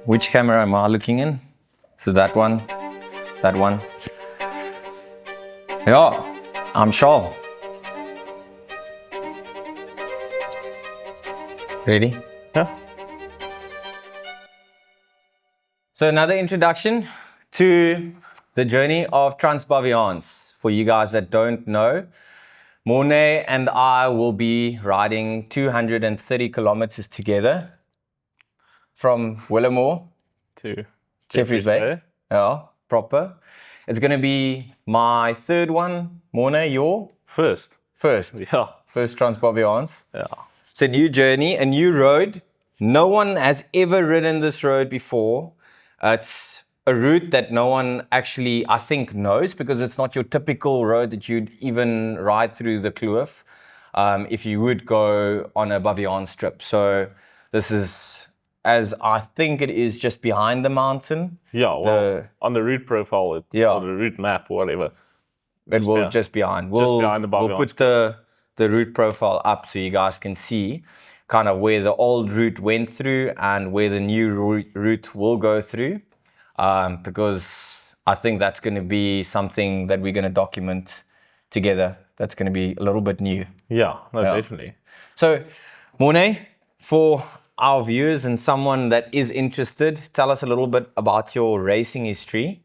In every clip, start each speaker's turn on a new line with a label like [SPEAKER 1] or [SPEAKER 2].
[SPEAKER 1] Which camera am I looking in? So that one, that one. Yeah, I'm Charles. Ready?
[SPEAKER 2] Yeah.
[SPEAKER 1] So another introduction to the journey of Transbaviance. For you guys that don't know, Mornay and I will be riding 230 kilometers together from Willamore
[SPEAKER 2] To
[SPEAKER 1] Jeffreys Bay. Yeah, proper. It's going to be my third one. Mornay, your
[SPEAKER 2] First.
[SPEAKER 1] first.
[SPEAKER 2] Yeah.
[SPEAKER 1] First Transbaviance.
[SPEAKER 2] Yeah.
[SPEAKER 1] It's a new journey, a new road. No one has ever ridden this road before. It's a route that no one actually, I think, knows because it's not your typical road that you'd even ride through the Kloof if you would go on a Baviance trip. So this is, as I think it is, just behind the mountain.
[SPEAKER 2] Yeah. Well, on the route profile, or the route map, or whatever.
[SPEAKER 1] It will just behind.
[SPEAKER 2] behind the
[SPEAKER 1] We'll
[SPEAKER 2] Baviance.
[SPEAKER 1] put the route profile up so you guys can see kind of where the old route went through and where the new route will go through. Because I think that's going to be something that we're going to document together. That's going to be a little bit new.
[SPEAKER 2] Yeah. No, definitely.
[SPEAKER 1] So, Mornay, for our viewers and someone that is interested, tell us a little bit about your racing history,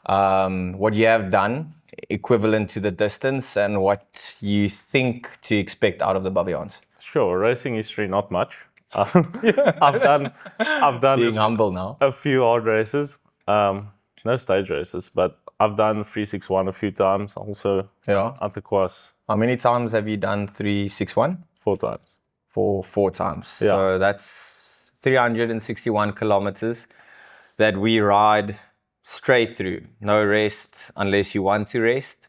[SPEAKER 1] what you have done, equivalent to the distance, and what you think to expect out of the Baviance.
[SPEAKER 2] Sure. Racing history, not much. I've done
[SPEAKER 1] Being humble now.
[SPEAKER 2] a few hard races. No stage races, but I've done 361 a few times. Also,
[SPEAKER 1] Yeah.
[SPEAKER 2] Antiquas
[SPEAKER 1] How many times have you done 361?
[SPEAKER 2] 4 times.
[SPEAKER 1] Four times.
[SPEAKER 2] Yeah.
[SPEAKER 1] So that's 361 kilometers that we ride straight through. No rest unless you want to rest.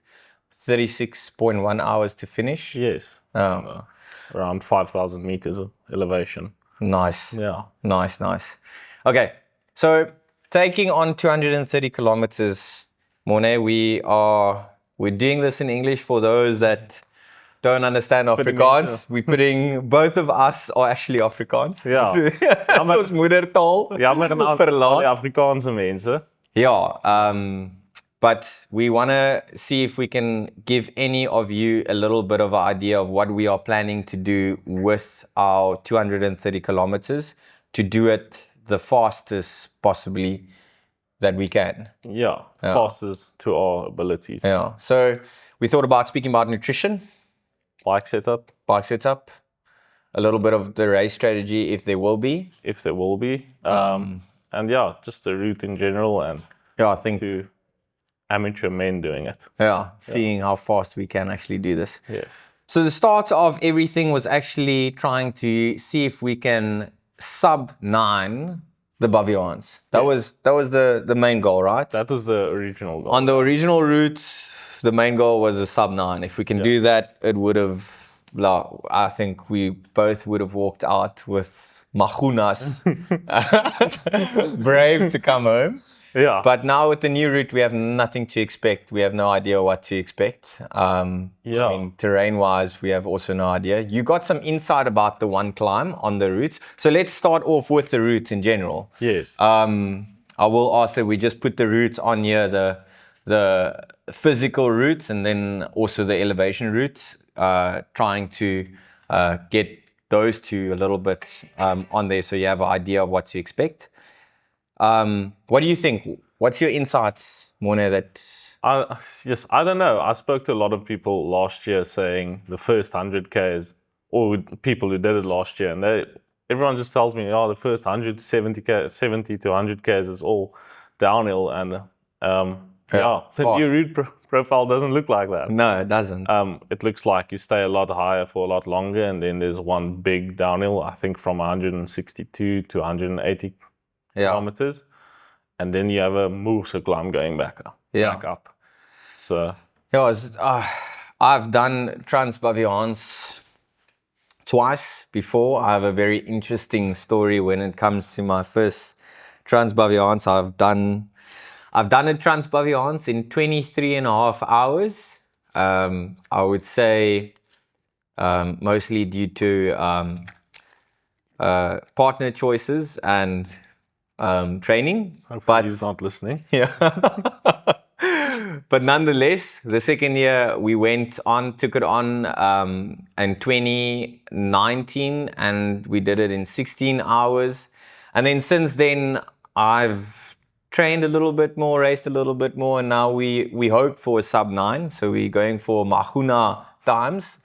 [SPEAKER 1] 36.1 hours to finish.
[SPEAKER 2] Yes. Around 5,000 meters of elevation.
[SPEAKER 1] Nice.
[SPEAKER 2] Yeah.
[SPEAKER 1] Nice. Okay, so taking on 230 kilometers, Mornay, we're doing this in English for those that don't understand Afrikaans. We're putting, both of us are actually Afrikaans.
[SPEAKER 2] Ja.
[SPEAKER 1] Ons moedertaal.
[SPEAKER 2] Jammer aan al
[SPEAKER 1] Verlaat.
[SPEAKER 2] die Afrikaanse mense.
[SPEAKER 1] Yeah, but we want to see if we can give any of you a little bit of an idea of what we are planning to do with our 230 kilometers to do it the fastest possibly that we can.
[SPEAKER 2] Yeah. Fastest to our abilities.
[SPEAKER 1] Yeah. So we thought about speaking about nutrition,
[SPEAKER 2] Bike setup,
[SPEAKER 1] bike setup, a little bit of the race strategy if there will be.
[SPEAKER 2] if there will be. And yeah, just the route in general and
[SPEAKER 1] Yeah, I think.
[SPEAKER 2] to amateur men doing it.
[SPEAKER 1] Yeah, seeing how fast we can actually do this.
[SPEAKER 2] Yes.
[SPEAKER 1] So the start of everything was actually trying to see if we can sub 9 the Baviance. That was the main goal, right?
[SPEAKER 2] That was the original goal.
[SPEAKER 1] On the original route, the main goal was a sub 9. If we can do that, it would have, I think we both would have walked out with machunas, brave to come home.
[SPEAKER 2] Yeah.
[SPEAKER 1] But now with the new route, we have nothing to expect. We have no idea what to expect. I mean, terrain-wise, we have also no idea. You got some insight about the one climb on the routes. So let's start off with the routes in general.
[SPEAKER 2] Yes.
[SPEAKER 1] I will ask that we just put the routes on here, the physical routes and then also the elevation routes, trying to get those two a little bit on there so you have an idea of what to expect. What do you think? What's your insights, Mornay, that...
[SPEAKER 2] I don't know. I spoke to a lot of people last year saying the first 100Ks, or people who did it last year, and everyone just tells me, oh, the first 100 to 70 to 100Ks is all downhill, and the new route profile doesn't look like that.
[SPEAKER 1] No, it doesn't.
[SPEAKER 2] It looks like you stay a lot higher for a lot longer, and then there's one big downhill, I think from 162 to 180 kilometers, and then you have a Moorse climb going back up. So
[SPEAKER 1] I've done Transbaviance twice before. I have a very interesting story when it comes to my first Transbaviance. I've done a Transbaviance in 23 and a half hours. I would say mostly due to partner choices and training.
[SPEAKER 2] Hopefully he's not listening.
[SPEAKER 1] Yeah. But nonetheless, the second year we took it on in 2019, and we did it in 16 hours. And then since then, I've trained a little bit more, raced a little bit more, and now we hope for a sub 9. So we're going for Mahuna times.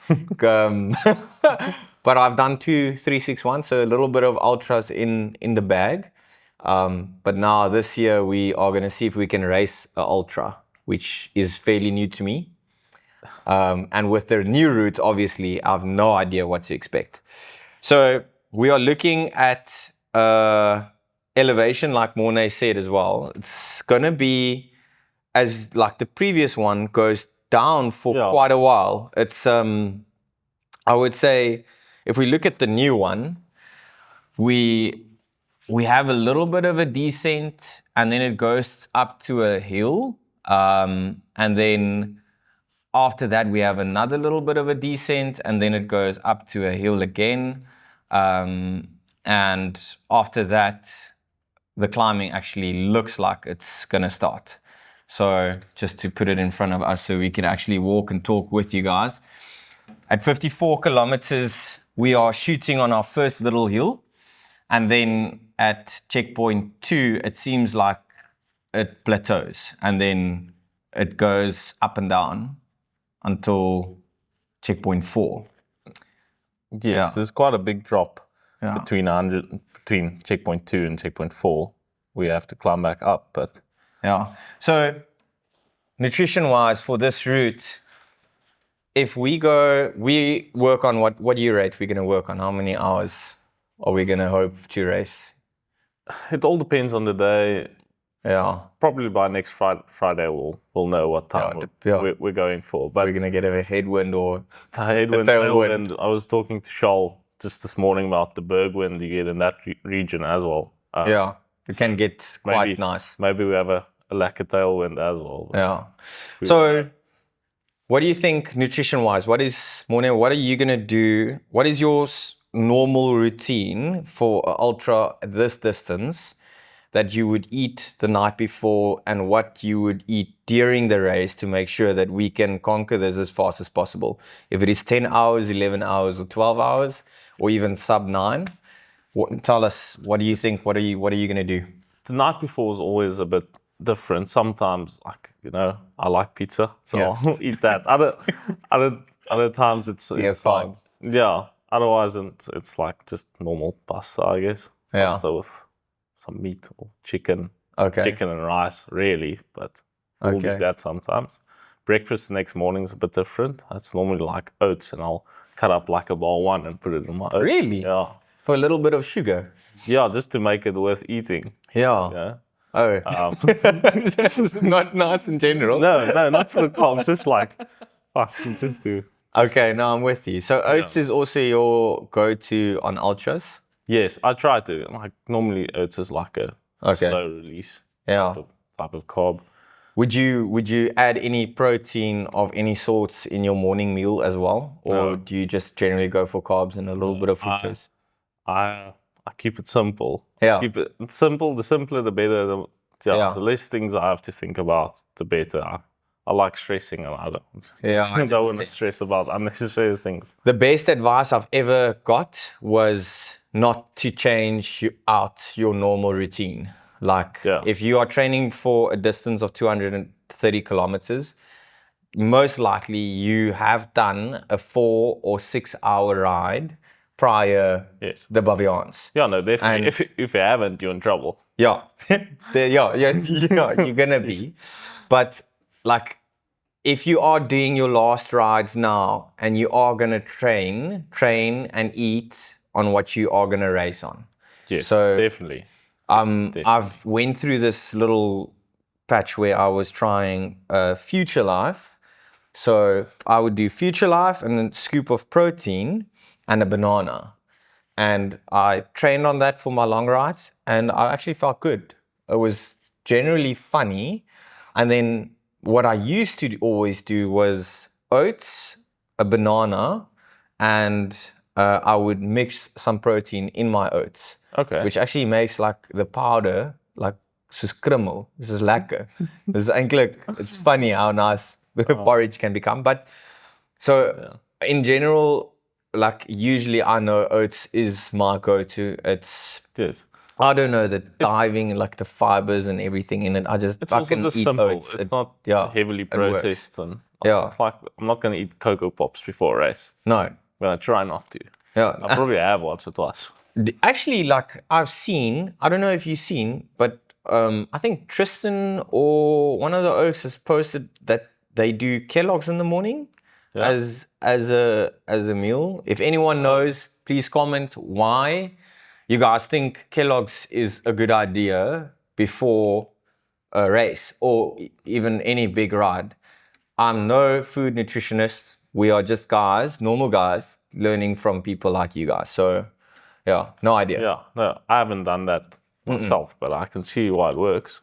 [SPEAKER 1] But I've done 2:361, so a little bit of ultras in the bag. But now this year we are going to see if we can race an ultra, which is fairly new to me. And with the new route, obviously, I have no idea what to expect. So we are looking at elevation, like Mornay said as well. It's going to be, as like the previous one, goes down for quite a while. It's, I would say, if we look at the new one, we have a little bit of a descent, and then it goes up to a hill. And then after that, we have another little bit of a descent, and then it goes up to a hill again. And after that, the climbing actually looks like it's going to start. So just to put it in front of us so we can actually walk and talk with you guys. At 54 kilometers, we are shooting on our first little hill. And then at checkpoint 2, it seems like it plateaus. And then it goes up and down until checkpoint 4.
[SPEAKER 2] Yes, there's quite a big drop between checkpoint 2 and checkpoint 4. We have to climb back up, but
[SPEAKER 1] yeah. So nutrition-wise for this route, if we work on what do you rate we're going to work on? How many hours are we going to hope to race?
[SPEAKER 2] It all depends on the day.
[SPEAKER 1] Yeah.
[SPEAKER 2] Probably by next Friday we'll know what time we're going for. But
[SPEAKER 1] we're going to get a headwind or
[SPEAKER 2] headwind, tailwind. I was talking to Shoal just this morning about the Bergwind you get in that region as well.
[SPEAKER 1] It can get quite nice.
[SPEAKER 2] Maybe we have a lack of tailwind as well.
[SPEAKER 1] Yeah. So what do you think nutrition-wise? What are you going to do? What is your normal routine for ultra this distance that you would eat the night before, and what you would eat during the race to make sure that we can conquer this as fast as possible? If it is 10 hours, 11 hours, or 12 hours, or even sub 9, tell us, what do you think? What are you going to do?
[SPEAKER 2] The night before is always a bit different. Sometimes, I like pizza, so I'll eat that. Other times it's like, otherwise it's like just normal pasta, I guess. Pasta with some meat or chicken. Chicken and rice, really, but we'll do that sometimes. Breakfast the next morning is a bit different. That's normally like oats, and I'll cut up like a ball one and put it in my oats.
[SPEAKER 1] Really?
[SPEAKER 2] Yeah.
[SPEAKER 1] For a little bit of sugar?
[SPEAKER 2] Yeah, just to make it worth eating.
[SPEAKER 1] Yeah. Oh. That's not nice in general.
[SPEAKER 2] No, not for the carb. Just like, just do.
[SPEAKER 1] Okay, no, I'm with you. So oats is also your go-to on ultras?
[SPEAKER 2] Yes, I try to. Like normally oats is like a slow release type of carb.
[SPEAKER 1] Would you add any protein of any sorts in your morning meal as well? Or do you just generally go for carbs and a little bit of fructose?
[SPEAKER 2] I keep it simple.
[SPEAKER 1] Yeah.
[SPEAKER 2] Keep it simple. The simpler, the better. The less things I have to think about, the better. I like stressing, and I don't want to stress about unnecessary things.
[SPEAKER 1] The best advice I've ever got was not to change out your normal routine. Like if you are training for a distance of 230 kilometers, most likely you have done a 4 or 6 hour ride prior the Baviaans.
[SPEAKER 2] Yeah, no, definitely. And if you haven't, you're in trouble.
[SPEAKER 1] Yeah. You're gonna be. But like, if you are doing your last rides now and you are gonna train and eat on what you are gonna race on.
[SPEAKER 2] Yes, so definitely.
[SPEAKER 1] I've went through this little patch where I was trying Future Life. So I would do Future Life and a scoop of protein and a banana. And I trained on that for my long rides, and I actually felt good. It was generally funny. And then what I used to always do was oats, a banana, and I would mix some protein in my oats.
[SPEAKER 2] Okay.
[SPEAKER 1] Which actually makes like the powder like soos krummel. This is lekker. This is eintlik, it's funny how nice porridge can become. But so in general, like usually I know oats is my go-to. It's
[SPEAKER 2] Yes.
[SPEAKER 1] I don't know the diving and like the fibers and everything in it. I just
[SPEAKER 2] It's also
[SPEAKER 1] fucking
[SPEAKER 2] just
[SPEAKER 1] eat
[SPEAKER 2] simple.
[SPEAKER 1] oats.
[SPEAKER 2] It's not heavily
[SPEAKER 1] it works.
[SPEAKER 2] processed. And
[SPEAKER 1] Yeah.
[SPEAKER 2] it's like, I'm not going to eat Cocoa Pops before a race.
[SPEAKER 1] No.
[SPEAKER 2] I'm going to try not to.
[SPEAKER 1] Yeah.
[SPEAKER 2] I probably have once or twice.
[SPEAKER 1] Actually, like I've seen, I don't know if you've seen, but I think Tristan or one of the Oaks has posted that they do Kellogg's in the morning as a meal. If anyone knows, please comment why you guys think Kellogg's is a good idea before a race or even any big ride. I'm no food nutritionist. We are just guys, normal guys, learning from people like you guys. So, yeah, no idea.
[SPEAKER 2] Yeah, no, I haven't done that myself, but I can see why it works.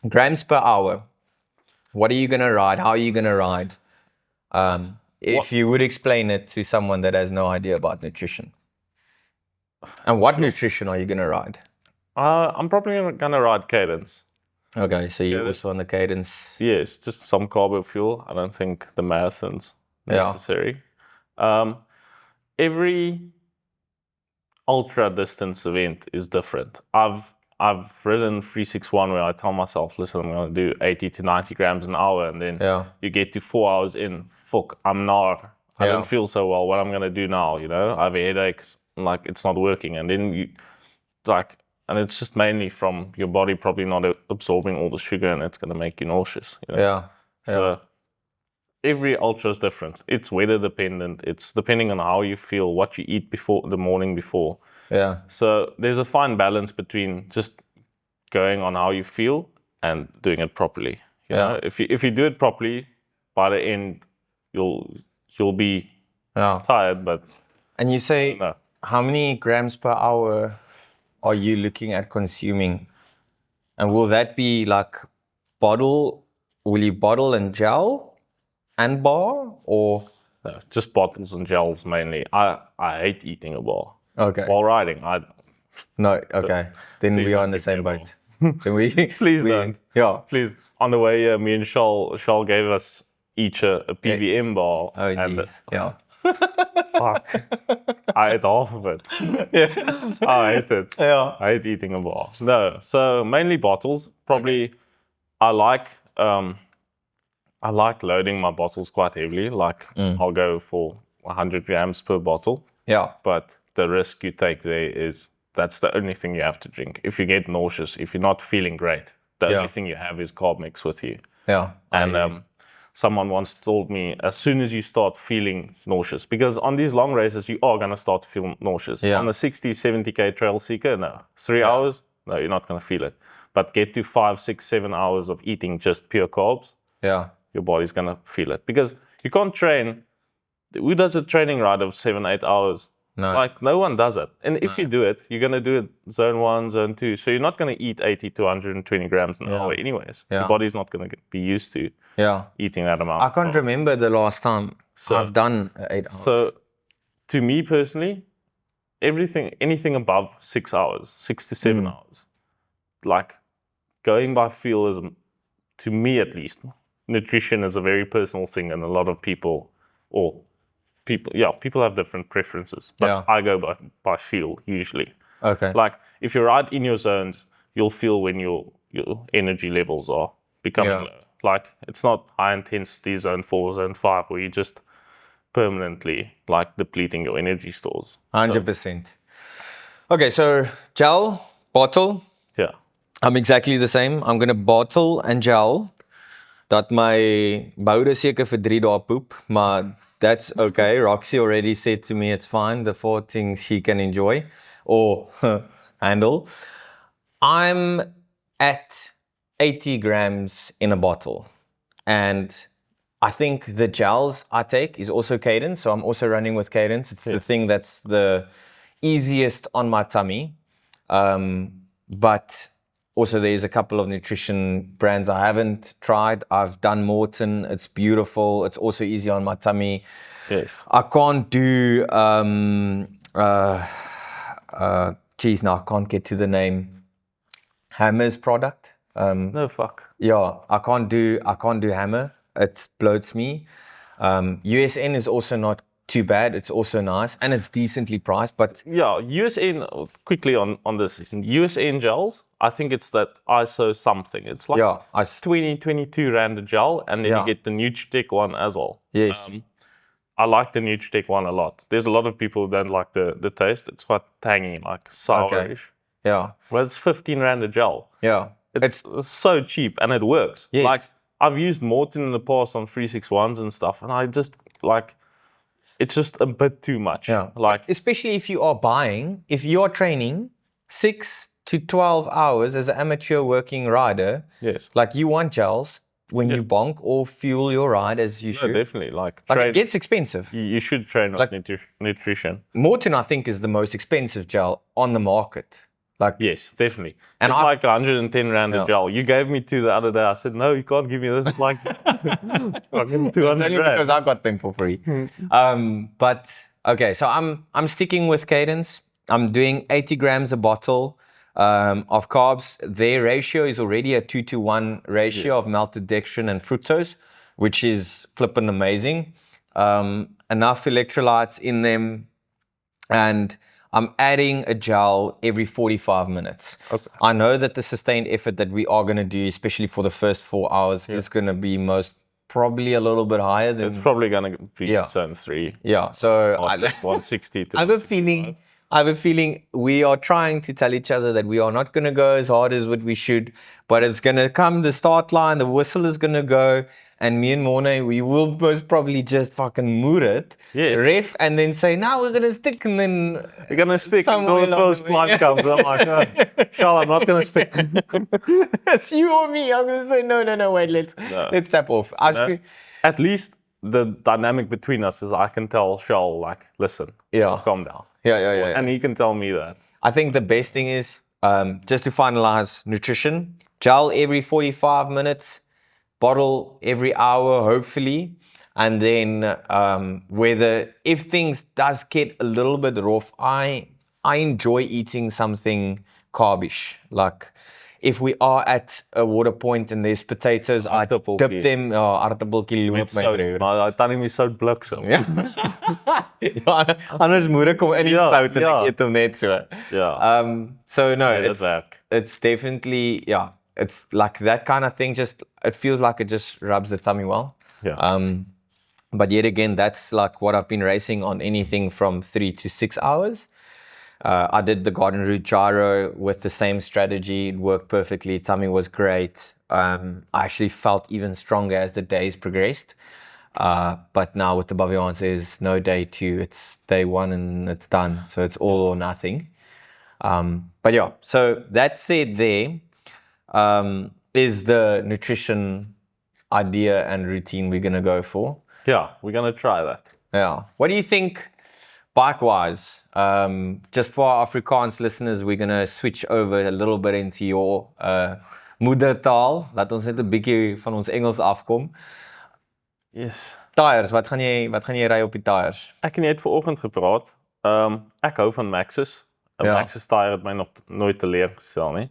[SPEAKER 1] Grams per hour. What are you going to ride? How are you going to ride? If you would explain it to someone that has no idea about nutrition. And what nutrition are you going to ride?
[SPEAKER 2] I'm probably going to ride Cadence.
[SPEAKER 1] Okay, so you're also on the Cadence.
[SPEAKER 2] Yes, just some carbo fuel. I don't think the marathon's necessary. Every ultra distance event is different. I've ridden 361 where I tell myself, listen, I'm going to do 80 to 90 grams an hour, and then you get to 4 hours in. Fuck, I'm gnar. I don't feel so well. What I'm going to do now? You know, I have headaches. Like it's not working, and then you like. And it's just mainly from your body probably not absorbing all the sugar, and it's going to make you nauseous. You know? So every ultra is different. It's weather dependent. It's depending on how you feel, what you eat before the morning before.
[SPEAKER 1] Yeah.
[SPEAKER 2] So there's a fine balance between just going on how you feel and doing it properly. You know? If you do it properly, by the end you'll be tired. But
[SPEAKER 1] and you say how many grams per hour are you looking at consuming? And will that be like bottle? Will you bottle and gel and bar, or
[SPEAKER 2] no, just bottles and gels mainly? I hate eating a bar.
[SPEAKER 1] Okay.
[SPEAKER 2] While riding,
[SPEAKER 1] no. Okay, then we are on the same boat. Then we
[SPEAKER 2] please don't.
[SPEAKER 1] Yeah,
[SPEAKER 2] please. On the way here, me and Charl gave us each a PBM bar.
[SPEAKER 1] Oh, jeez. Yeah.
[SPEAKER 2] Fuck. I ate half of it. I hate it.
[SPEAKER 1] Yeah.
[SPEAKER 2] I hate eating a bar. No, so mainly bottles. Probably, I like loading my bottles quite heavily. Like I'll go for 100 grams per bottle.
[SPEAKER 1] Yeah.
[SPEAKER 2] But the risk you take there is that's the only thing you have to drink. If you get nauseous, if you're not feeling great, the only thing you have is carb mix with you.
[SPEAKER 1] Yeah.
[SPEAKER 2] And someone once told me, as soon as you start feeling nauseous, because on these long races, you are going to start to feel nauseous.
[SPEAKER 1] Yeah.
[SPEAKER 2] On the 60, 70K Trail Seeker, no. 3 hours, no, you're not going to feel it. But get to 5, 6, 7 hours of eating just pure carbs, your body's going to feel it. Because you can't train. Who does a training ride of 7, 8 hours?
[SPEAKER 1] No.
[SPEAKER 2] Like, no one does it. And if you do it, you're going to do it zone 1, zone 2. So you're not going to eat 80 to 120 grams an hour anyways. Your body's not going to be used to eating that amount.
[SPEAKER 1] I can't remember the last time I've done 8 hours.
[SPEAKER 2] So to me personally, anything above 6 hours, 6 to 7 hours, like going by feel is, to me at least, nutrition is a very personal thing, and a lot of people have different preferences, but I go by feel usually.
[SPEAKER 1] Okay.
[SPEAKER 2] Like if you're right in your zones, you'll feel when your energy levels are becoming low. Like it's not high intensity zone 4, zone 5 where you're just permanently like depleting your energy stores.
[SPEAKER 1] 100%. Okay, so gel, bottle.
[SPEAKER 2] Yeah.
[SPEAKER 1] I'm exactly the same. I'm going to bottle and gel. Dat my boude seker vir 3 dae poep, maar that's okay. Roxy already said to me it's fine. The 4 things she can enjoy or handle. I'm at 80 grams in a bottle. And I think the gels I take is also Cadence. So I'm also running with Cadence. It's the thing that's the easiest on my tummy. But Also, there's a couple of nutrition brands I haven't tried. I've done Morton. It's beautiful. It's also easy on my tummy.
[SPEAKER 2] Yes.
[SPEAKER 1] I can't do, geez, now I can't get to the name. Hammer's product.
[SPEAKER 2] No, fuck.
[SPEAKER 1] Yeah, I can't do Hammer. It bloats me. USN is also not too bad. It's also nice and it's decently priced, but
[SPEAKER 2] Yeah, USN, quickly on this, USN gels, I think it's that ISO something. It's like
[SPEAKER 1] yeah,
[SPEAKER 2] 22 Rand a gel, and then
[SPEAKER 1] Yeah.
[SPEAKER 2] you get the Nutritech one as well.
[SPEAKER 1] yes,
[SPEAKER 2] I like the Nutritech one a lot. There's a lot of people who don't like the taste. It's quite tangy, like sourish.
[SPEAKER 1] yeah,
[SPEAKER 2] Well, it's 15 Rand a gel.
[SPEAKER 1] yeah.
[SPEAKER 2] It's so cheap and it works.
[SPEAKER 1] Yes.
[SPEAKER 2] Like, I've used Morton in the past on 361s and stuff, and I just, like, it's just a bit too much.
[SPEAKER 1] Yeah.
[SPEAKER 2] Like,
[SPEAKER 1] Especially if you are buying, if you're training 6 to 12 hours as an amateur working rider,
[SPEAKER 2] yes.
[SPEAKER 1] like you want gels when you bonk or fuel your ride as you
[SPEAKER 2] No,
[SPEAKER 1] should.
[SPEAKER 2] definitely. Like,
[SPEAKER 1] Like it gets expensive.
[SPEAKER 2] you should train
[SPEAKER 1] Like-
[SPEAKER 2] off nutrition.
[SPEAKER 1] Morton, I think, is the most expensive gel on the market. Like,
[SPEAKER 2] Yes, definitely.
[SPEAKER 1] And
[SPEAKER 2] It's
[SPEAKER 1] I-
[SPEAKER 2] like 110 Rand
[SPEAKER 1] Yeah.
[SPEAKER 2] a gel. You gave me two the other day. I said, no, you can't give me this. It's like, fucking 200
[SPEAKER 1] it's only
[SPEAKER 2] Rand.
[SPEAKER 1] because I got them for free. But okay, so I'm sticking with Cadence. I'm doing 80 grams a bottle of carbs. Their ratio is already a 2-to-1 ratio of maltodextrin and fructose, which is flippin' amazing. Enough electrolytes in them, and I'm adding a gel every 45 minutes.
[SPEAKER 2] Okay.
[SPEAKER 1] I know that the sustained effort that we are going to do, especially for the first 4 hours, is going to be most probably a little bit higher than.
[SPEAKER 2] It's probably going to be
[SPEAKER 1] Yeah.
[SPEAKER 2] Zone 3.
[SPEAKER 1] Yeah, so
[SPEAKER 2] Or 160 to
[SPEAKER 1] I have a feeling we are trying to tell each other that we are not going to go as hard as what we should, but it's going to come the start line, the whistle is going to go, and me and Morne, we will most probably just fucking mood it,
[SPEAKER 2] Yes.
[SPEAKER 1] ref, and then say, no, we're going to stick, and then
[SPEAKER 2] We're going to stick until
[SPEAKER 1] Somewhere
[SPEAKER 2] the
[SPEAKER 1] along
[SPEAKER 2] first
[SPEAKER 1] the way.
[SPEAKER 2] climb comes. I'm like, oh, Charles, I'm not going to stick.
[SPEAKER 1] it's you or me. I'm going to say, no, wait, let's step off.
[SPEAKER 2] At least the dynamic between us is I can tell Charles, like, listen,
[SPEAKER 1] Yeah.
[SPEAKER 2] calm down.
[SPEAKER 1] Yeah.
[SPEAKER 2] And he can tell me that.
[SPEAKER 1] I think the best thing is, just to finalize nutrition, gel every 45 minutes, bottle every hour, hopefully. And then if things does get a little bit rough, I enjoy eating something carbish. Like if we are at a water point and there's potatoes, I dip
[SPEAKER 2] Aardappeltjie.
[SPEAKER 1] them. Aardappeltjie loop my broer.
[SPEAKER 2] Maar hy tannie my sout bliksem.
[SPEAKER 1] Ja. Ja, anders moet ek hom in die
[SPEAKER 2] Ja,
[SPEAKER 1] sout en
[SPEAKER 2] ja.
[SPEAKER 1] ek eet hom net so.
[SPEAKER 2] Ja,
[SPEAKER 1] So no,
[SPEAKER 2] dit werk.
[SPEAKER 1] it's definitely, yeah, it's like that kind of thing. Just, it feels like it just rubs the tummy well.
[SPEAKER 2] Ja.
[SPEAKER 1] But yet again, that's like what I've been racing on, anything from 3 to 6 hours. I did the Garden Route Gyro with the same strategy. It worked perfectly. Tummy was great. I actually felt even stronger as the days progressed. But now with the Bavians, there's no day 2. It's day 1 and it's done. So it's all or nothing. But yeah, so that said there is the nutrition idea and routine we're going to go for.
[SPEAKER 2] Yeah, we're going to try that.
[SPEAKER 1] Yeah. What do you think bike-wise? Just for our Afrikaans listeners, we're going to switch over a little bit into your moedertaal. Laat ons net 'n bietjie van ons Engels afkom.
[SPEAKER 2] Yes.
[SPEAKER 1] Tyres, wat gaan jy ry op die tyres?
[SPEAKER 2] Ek en jy het vanoggend gepraat. Ek hou van Maxxis. 'n
[SPEAKER 1] Ja.
[SPEAKER 2] Maxxis tyre het my nog nooit teleurgestel nie.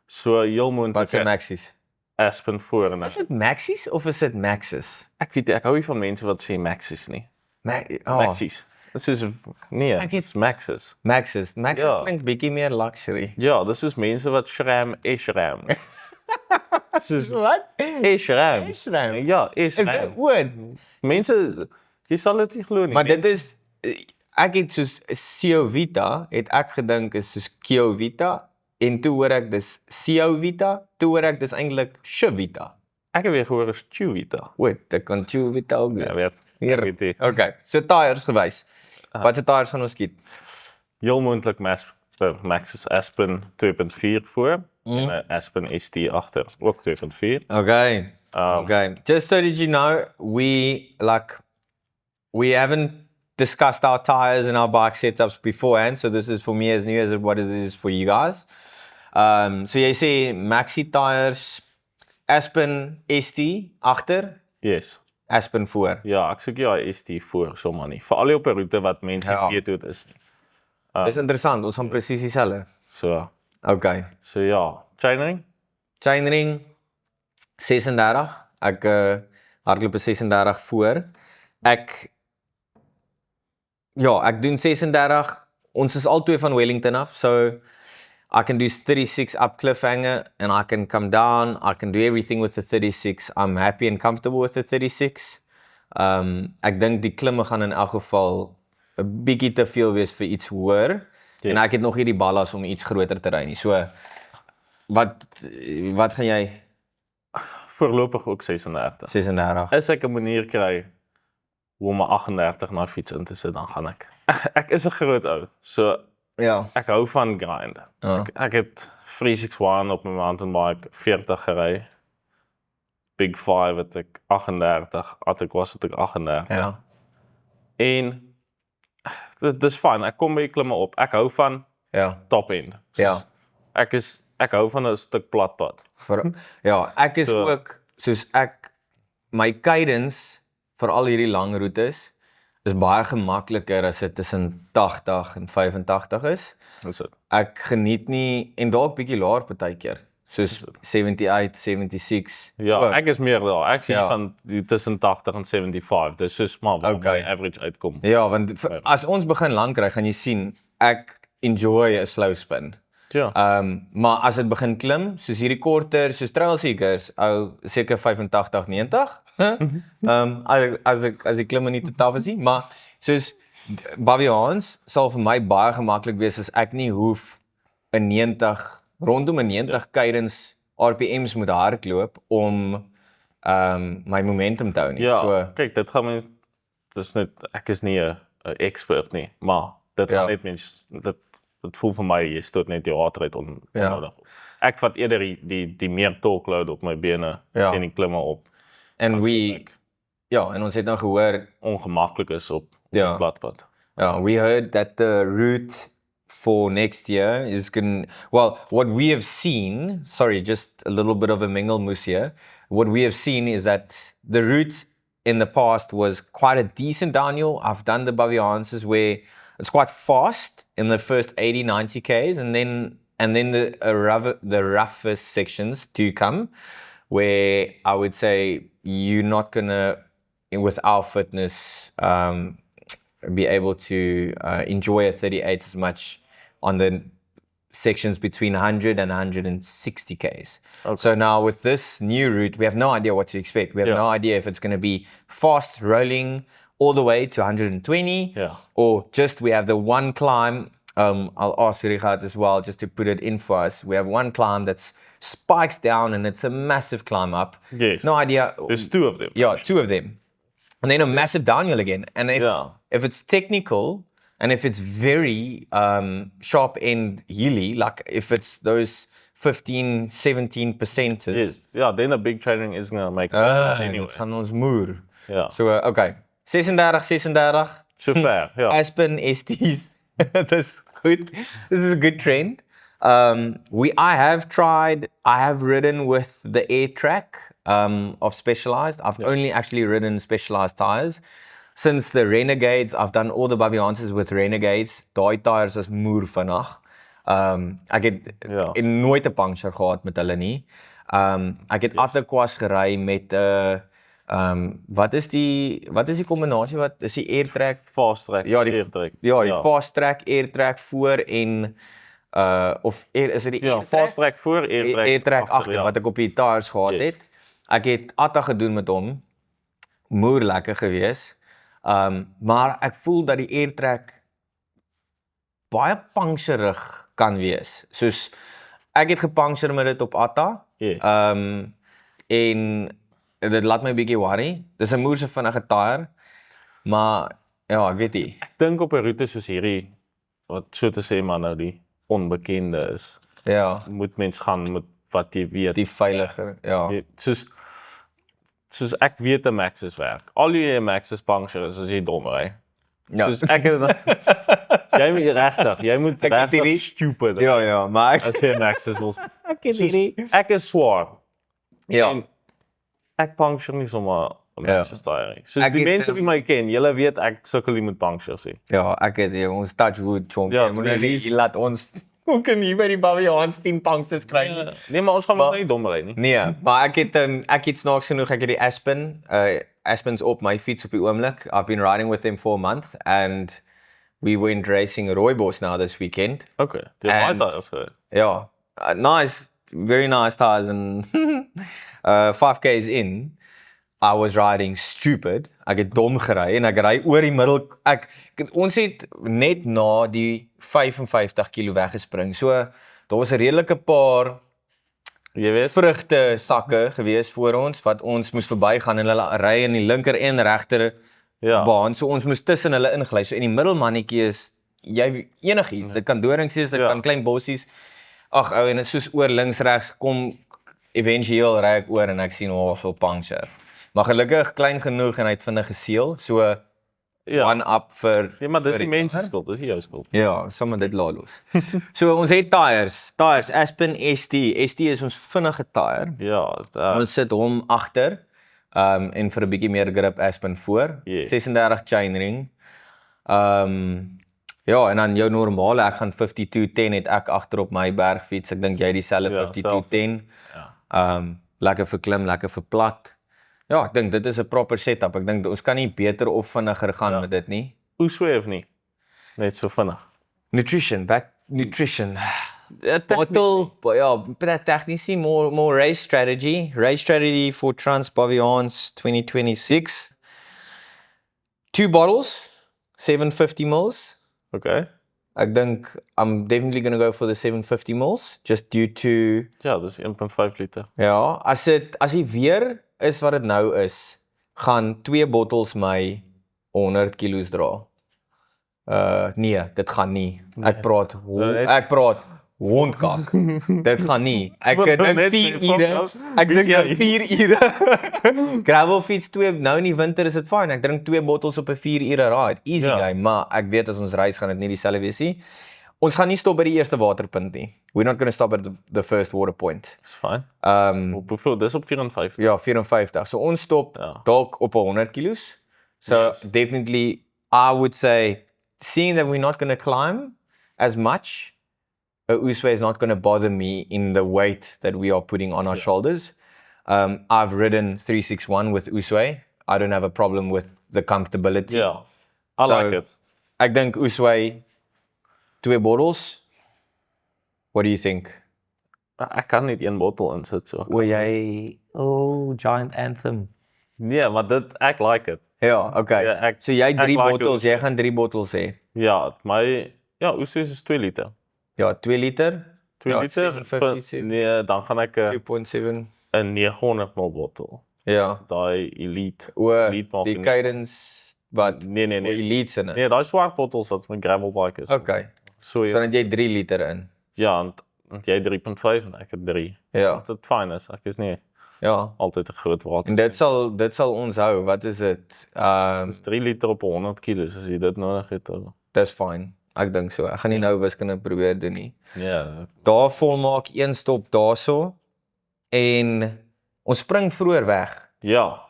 [SPEAKER 2] So heel
[SPEAKER 1] Wat
[SPEAKER 2] moontlik
[SPEAKER 1] se Maxis?
[SPEAKER 2] Aspen voor en
[SPEAKER 1] Is dit Maxis of is dit Maxis?
[SPEAKER 2] ek weet ek hou nie van mense wat sê Maxxis nie.
[SPEAKER 1] Oh,
[SPEAKER 2] Maxxis. Dis is nee,
[SPEAKER 1] Ek
[SPEAKER 2] dit
[SPEAKER 1] het-
[SPEAKER 2] is Maxxis.
[SPEAKER 1] Maxis. Maxis
[SPEAKER 2] Ja.
[SPEAKER 1] klink bietjie meer luxury.
[SPEAKER 2] Ja, dis is mense wat schram. Dis is
[SPEAKER 1] Wat?
[SPEAKER 2] schram.
[SPEAKER 1] Schram?
[SPEAKER 2] Ja,
[SPEAKER 1] Is dit
[SPEAKER 2] schram.
[SPEAKER 1] woord?
[SPEAKER 2] Mense, jy sal dit nie glo nie.
[SPEAKER 1] Maar dit
[SPEAKER 2] Mense-
[SPEAKER 1] is ek het soos Ciovita, het ek gedink is soos Ciovita en toe hoor ek dis Ciovita, toe hoor ek dis eintlik Chivita.
[SPEAKER 2] ek het weer gehoor is Chewita.
[SPEAKER 1] Wait, dit kan Ciovita ook
[SPEAKER 2] Ja,
[SPEAKER 1] wees.
[SPEAKER 2] weet.
[SPEAKER 1] Hier.
[SPEAKER 2] Ek weet nie.
[SPEAKER 1] Okay, so tyres gewys. Wat se tyres gaan ons skiet?
[SPEAKER 2] Heel moontlik Maxxis Aspen 2.4 voor en 'n Aspen ST agter, ook 2.4.
[SPEAKER 1] Okay. Okay. Just so that you know, we haven't discussed our tires and our bike setups beforehand, so this is for me as new as what it is for you guys. So jy sê Maxi Tyres, Aspen ST agter,
[SPEAKER 2] Yes.
[SPEAKER 1] Aspen voor.
[SPEAKER 2] Ja, ek soek ja ST voor sommer nie. Veral op 'n roete wat mense
[SPEAKER 1] Ja.
[SPEAKER 2] nie weet hoe dit is nie.
[SPEAKER 1] Dis interessant, ons gaan presies dieselfde.
[SPEAKER 2] So
[SPEAKER 1] Okay.
[SPEAKER 2] ja, chainring?
[SPEAKER 1] Chainring 36. Ek hardloop 'n 36 voor. Ek doen 36. Ons is albei van Wellington af, so I can do 36 up cliffhanger and I can come down. I can do everything with the 36. I'm happy and comfortable with the 36. Ek dink die klimme gaan in elk geval 'n bietjie te veel wees vir iets hoër.
[SPEAKER 2] Yes.
[SPEAKER 1] En ek het nog nie die ballas om iets groter te ry nie. So wat gaan jy
[SPEAKER 2] Voorlopig ook 36.
[SPEAKER 1] 36?
[SPEAKER 2] As ek 'n manier kry om 'n 38 na fiets in te sit, dan gaan ek. Ek is 'n groot ou, so
[SPEAKER 1] Ja.
[SPEAKER 2] ek hou van grind.
[SPEAKER 1] Ja.
[SPEAKER 2] Ek het 361 op my mountainbike 40 gery. Big 5 het ek 38, Atacos het ek 38.
[SPEAKER 1] Ja.
[SPEAKER 2] En dis fyn, ek kom by die klimme op. Ek hou van
[SPEAKER 1] Ja.
[SPEAKER 2] top end.
[SPEAKER 1] Ja.
[SPEAKER 2] Ek hou van 'n stuk platpad.
[SPEAKER 1] Ja, ek is
[SPEAKER 2] So-
[SPEAKER 1] ook soos my cadence vir al hierdie lang roetes is baie gemakliker as dit tussen 80 en 85 is.
[SPEAKER 2] Dis dit.
[SPEAKER 1] Ek geniet nie en dalk bietjie laer partykeer, soos 78, 76.
[SPEAKER 2] Ja,
[SPEAKER 1] ook.
[SPEAKER 2] ek is meer daar. Ek sien
[SPEAKER 1] Ja.
[SPEAKER 2] van die tussen 80 en 75. Dis so maar waar
[SPEAKER 1] Okay.
[SPEAKER 2] my average uitkom.
[SPEAKER 1] Ja, want as ons begin lank ry, gaan jy sien ek enjoy 'n slow spin.
[SPEAKER 2] Ja.
[SPEAKER 1] Maar as dit begin klim, soos hierdie korter, soos trail seekers, ou seker 85, 90. As die klimme nie te taaf is nie, maar soos Baviaans sal vir my baie gemaklik wees as ek nie hoef 'n 90 rondom 'n 90 cadence RPMs moet hardloop om my momentum te hou nie.
[SPEAKER 2] Ja,
[SPEAKER 1] So
[SPEAKER 2] kyk, dit gaan my dis net ek is nie 'n expert nie, maar dit
[SPEAKER 1] Ja.
[SPEAKER 2] gaan net mens dit voel vir my jy stoot net jou hart uit
[SPEAKER 1] Ja.
[SPEAKER 2] onnodig. Ek vat eerder die meer torque load op my bene
[SPEAKER 1] Ja.
[SPEAKER 2] teen die klimme op.
[SPEAKER 1] en
[SPEAKER 2] as
[SPEAKER 1] we
[SPEAKER 2] wat ek
[SPEAKER 1] en ons het nou gehoor
[SPEAKER 2] ongemaklik is op
[SPEAKER 1] Ja.
[SPEAKER 2] die platpad.
[SPEAKER 1] we heard that the route for next year is what we have seen, sorry, just a little bit of a mengelmoes here. What we have seen is that the route in the past was quite a decent downhill. I've done the Baviances where it's quite fast in the first 80, 90 Ks, and then the roughest sections do come, where I would say you're not gonna, with our fitness, be able to enjoy a 38 as much on the sections between 100 and 160 Ks.
[SPEAKER 2] Okay.
[SPEAKER 1] So now with this new route, we have no idea what to expect. We have
[SPEAKER 2] Yeah.
[SPEAKER 1] no idea if it's going to be fast rolling all the way to 120
[SPEAKER 2] Yeah.
[SPEAKER 1] or just we have the one climb. I'll ask Richard as well, just to put it in for us. We have one climb that's spikes down and it's a massive climb up.
[SPEAKER 2] Yes.
[SPEAKER 1] No idea.
[SPEAKER 2] There's two of them.
[SPEAKER 1] Yeah, two of them. And then a massive downhill again. And if it's technical and if it's very sharp end hilly, like if it's those 15, 17%.
[SPEAKER 2] Yes. Ja, then a big training is going to make a difference anyway.
[SPEAKER 1] Dat gaan ons moer.
[SPEAKER 2] Ja.
[SPEAKER 1] So, okay. 36.
[SPEAKER 2] So fair, ja.
[SPEAKER 1] Aspen STs. That's good. This is a good trend. I have ridden with the Air Track of Specialized. I've only actually ridden Specialized tires. Since the Renegades, I've done all the Baviances with Renegades. Daai tires is moer vandag. Ek het nooit 'n puncture gehad met hulle nie. Ek het Atacos gery met wat is die kombinasie wat is die Air Track?
[SPEAKER 2] Fast track,
[SPEAKER 1] Ja, die
[SPEAKER 2] air track.
[SPEAKER 1] die fast track, Air Track voor en is dit die
[SPEAKER 2] Ja, fast track voor,
[SPEAKER 1] Air Track agter
[SPEAKER 2] ja.
[SPEAKER 1] wat ek op die tires gehad
[SPEAKER 2] Yes.
[SPEAKER 1] het. Ek het Atta gedoen met hom. Moer lekker gewees. Maar ek voel dat die Air Track baie puncturig kan wees. Soos ek het gepuncture met dit op Atta.
[SPEAKER 2] Yes.
[SPEAKER 1] En dit laat my bietjie worry. Dis 'n moerse vinnige tire. Maar ja, ek weet nie.
[SPEAKER 2] Ek dink op 'n roete soos hierdie wat so te sê maar nou die onbekende is,
[SPEAKER 1] Ja,
[SPEAKER 2] moet mens gaan met wat jy weet.
[SPEAKER 1] die veiliger. Ja.
[SPEAKER 2] Soos ek weet 'n Maxxis werk. Al jy 'n Maxxis puncture is as jy dom ry.
[SPEAKER 1] Ja.
[SPEAKER 2] Soos ek het Jy moet
[SPEAKER 1] Ek het hierdie-
[SPEAKER 2] regtig stupid.
[SPEAKER 1] Ja, maar
[SPEAKER 2] As jy 'n Access wil.
[SPEAKER 1] ek het hierdie.
[SPEAKER 2] Ek is swaar.
[SPEAKER 1] Ja,
[SPEAKER 2] En ek puncture nie sommer 'n
[SPEAKER 1] Ja.
[SPEAKER 2] Access tire nie. Soos
[SPEAKER 1] Ek
[SPEAKER 2] die
[SPEAKER 1] het,
[SPEAKER 2] mense wie my ken, julle weet ek sukkel nie met punctures nie.
[SPEAKER 1] ja, ek het ons touch wood chonk.
[SPEAKER 2] Ja,
[SPEAKER 1] Moet
[SPEAKER 2] please.
[SPEAKER 1] nie laat ons hoe kan jy by die Baviaans 10 punctures kry nie?
[SPEAKER 2] Nee, maar ons gaan ons nie dom ry nie.
[SPEAKER 1] Nee, maar ek het snaaks genoeg ek het die Aspens op my fiets op die oomblik. I've been riding with them for a month and we went racing at Rooibos now this weekend.
[SPEAKER 2] Okay. Die right
[SPEAKER 1] And-
[SPEAKER 2] tires gery.
[SPEAKER 1] Yeah, nice, very nice tires and 5K's in. I was riding stupid. Ek het dom gery en ek ry oor die middel. Ons het net na die 55 kilo weggespring. So daar was 'n redelike paar
[SPEAKER 2] Jy weet,
[SPEAKER 1] vrugte sakke gewees voor ons wat ons moes verbygaan en hulle ry in die linker en regter
[SPEAKER 2] ja.
[SPEAKER 1] baan. So ons moes tussen hulle ingly. So en die middelmannetjie is jy enigiets. Dit kan dorings wees, dit
[SPEAKER 2] Ja.
[SPEAKER 1] kan klein bossies. Ag ou en dit is soos oor links regs kom éventueel ry ek oor en ek sien so puncture. Maar gelukkig klein genoeg en hy het vinnig geseël. So
[SPEAKER 2] Ja.
[SPEAKER 1] one up vir
[SPEAKER 2] Nee, maar dis
[SPEAKER 1] vir
[SPEAKER 2] die mense se skuld, dis nie jou skuld.
[SPEAKER 1] Ja, sommer dit laat los. So ons het tyres, Aspen ST. ST is ons vinnige tyre.
[SPEAKER 2] Ja,
[SPEAKER 1] Ons sit hom agter en vir 'n bietjie meer grip Aspen voor.
[SPEAKER 2] Yes.
[SPEAKER 1] 36 chainring. Ja, en dan jou normale, ek gaan 5210 het ek agter op my bergfiets. Ek dink jy dieselfde
[SPEAKER 2] Ja,
[SPEAKER 1] 5210.
[SPEAKER 2] Ja.
[SPEAKER 1] Lekker vir klim, lekker vir plat. Ja, ek dink dit is 'n proper setup. Ek dink ons kan nie beter of vinniger gaan met dit nie.
[SPEAKER 2] Oeswee of nie? Net so vinnig.
[SPEAKER 1] Nutrition.
[SPEAKER 2] Ja,
[SPEAKER 1] Bottle, ja, baie tegnies, more race strategy. Race strategy for Trans-Baviaans 2026. 2 bottles, 750 mils.
[SPEAKER 2] Okay.
[SPEAKER 1] Ek dink I'm definitely going to go for the 750 mils just due to
[SPEAKER 2] Ja, dis 1.5 liter.
[SPEAKER 1] ja, as die weer is wat dit nou is, gaan 2 bottels my 100 kilos dra. Nee, dit gaan nie. Ek praat hondkak. Dit gaan nie. Ek dink
[SPEAKER 2] Net
[SPEAKER 1] 4
[SPEAKER 2] sê,
[SPEAKER 1] ure. Ek
[SPEAKER 2] Wie
[SPEAKER 1] dink
[SPEAKER 2] jy?
[SPEAKER 1] 4 ure. Gravel fiets 2 nou in die winter is dit fyn. Ek drink 2 bottels op 'n 4 ure ride. Easy
[SPEAKER 2] Ja.
[SPEAKER 1] game, maar ek weet as ons reis gaan dit nie dieselfde wees nie. Ons gaan nie stop by die eerste waterpunt nie. We're not going to stop at the first water point.
[SPEAKER 2] Dis fyn.
[SPEAKER 1] Um
[SPEAKER 2] Hoeveel? Dis op 54.
[SPEAKER 1] ja, 54. So ons stop
[SPEAKER 2] Ja.
[SPEAKER 1] dalk op 100 kilos. So
[SPEAKER 2] Yes.
[SPEAKER 1] definitely I would say seeing that we're not going to climb as much, Oosway is not going to bother me in the weight that we are putting on our shoulders. I've ridden 361 with Oosway. I don't have a problem with the comfortability.
[SPEAKER 2] Ja. I
[SPEAKER 1] So-
[SPEAKER 2] like it.
[SPEAKER 1] Ek dink Oosway 2 bottles. What do you think?
[SPEAKER 2] Ek kan net een bottel insit so.
[SPEAKER 1] Wil jy Giant Anthem.
[SPEAKER 2] Nee, maar dit ek like it.
[SPEAKER 1] Ja, okay.
[SPEAKER 2] Ja,
[SPEAKER 1] so jy 3
[SPEAKER 2] like
[SPEAKER 1] bottles,
[SPEAKER 2] Oosway.
[SPEAKER 1] jy gaan 3 bottles hê.
[SPEAKER 2] Ja, Oeswee is 2 liter.
[SPEAKER 1] Ja, 2 liter.
[SPEAKER 2] 2
[SPEAKER 1] Ja,
[SPEAKER 2] liter?
[SPEAKER 1] 750.
[SPEAKER 2] Nee, dan gaan ek
[SPEAKER 1] 2.7.
[SPEAKER 2] 'n 900 ml bottel.
[SPEAKER 1] Ja.
[SPEAKER 2] Daai Elite.
[SPEAKER 1] O,
[SPEAKER 2] Elite maak
[SPEAKER 1] die
[SPEAKER 2] nie-
[SPEAKER 1] cadence wat
[SPEAKER 2] Nee.
[SPEAKER 1] elites in.
[SPEAKER 2] Nee, daai swart bottels wat met gravel bike is.
[SPEAKER 1] Okay.
[SPEAKER 2] So ja,
[SPEAKER 1] Dan het jy 3 liter in.
[SPEAKER 2] ja, want jy 3.5 en ek het 3.
[SPEAKER 1] Ja.
[SPEAKER 2] Dit fyn is. Ek is nie
[SPEAKER 1] Ja.
[SPEAKER 2] altyd 'n groot water.
[SPEAKER 1] En dit sal ons hou. Wat is dit?
[SPEAKER 2] Dis 3 liter op 100 kg as jy dit nodig het.
[SPEAKER 1] Dis fyn. Ek dink so. Ek gaan nie nou wiskunde probeer doen nie.
[SPEAKER 2] Ja,
[SPEAKER 1] Daar volmaak een stop daarso en ons spring vroeër weg.
[SPEAKER 2] ja.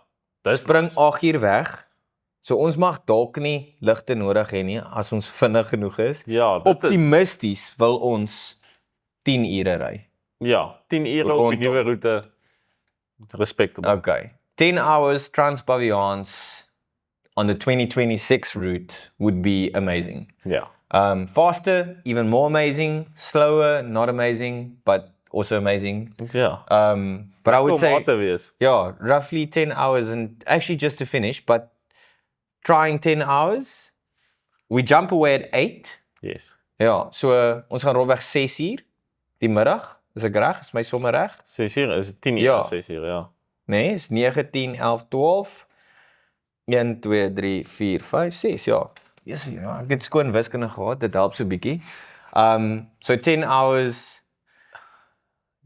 [SPEAKER 2] Dis
[SPEAKER 1] Spring 8 uur weg. So ons mag dalk nie ligte nodig hê nie as ons vinnig genoeg is.
[SPEAKER 2] Ja, dit is,
[SPEAKER 1] Optimisties wil ons 10 ure ry.
[SPEAKER 2] ja, 10 ure op
[SPEAKER 1] Rondom.
[SPEAKER 2] die nuwe roete. Respectable.
[SPEAKER 1] Okay. 10 hours Trans-Baviaans on the 2026 route would be amazing.
[SPEAKER 2] Ja.
[SPEAKER 1] Faster, even more amazing. Slower, not amazing, but also amazing.
[SPEAKER 2] Ja.
[SPEAKER 1] But I would
[SPEAKER 2] Kom
[SPEAKER 1] say,
[SPEAKER 2] maar te wees.
[SPEAKER 1] yeah, roughly 10 hours. And actually, just to finish, but trying 10 hours, we jump away at 8.
[SPEAKER 2] Yes.
[SPEAKER 1] Ja, so ons gaan rofweg 6 uur die middag. Is ek reg? Is my somme reg?
[SPEAKER 2] 6 uur is 10 uur,
[SPEAKER 1] Ja.
[SPEAKER 2] 6 uur, ja.
[SPEAKER 1] Nee, is 9, 10, 11, 12. 1, 2, 3, 4, 5, 6, ja. Yes, ja, ek het skoon wiskunde gehad, dit help so bietjie. So 10 hours.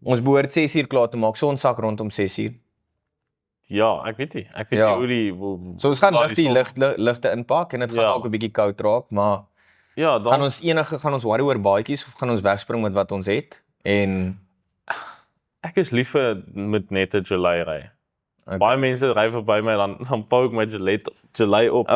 [SPEAKER 1] Ons behoort 6 uur klaar te maak. So ons sak rondom 6 uur.
[SPEAKER 2] Ja, ek weet nie.
[SPEAKER 1] Ja.
[SPEAKER 2] Hoe die
[SPEAKER 1] So ons gaan
[SPEAKER 2] waar
[SPEAKER 1] lig die
[SPEAKER 2] son-
[SPEAKER 1] ligte inpak en dit gaan
[SPEAKER 2] Ja.
[SPEAKER 1] ook 'n bietjie koud raak, maar
[SPEAKER 2] Ja, dan
[SPEAKER 1] Gaan ons worry oor baadjies of gaan ons wegspring met wat ons het? En
[SPEAKER 2] ek is liever met net 'n July ry.
[SPEAKER 1] okay.
[SPEAKER 2] Baie mense ry verby my dan vou ek my July op.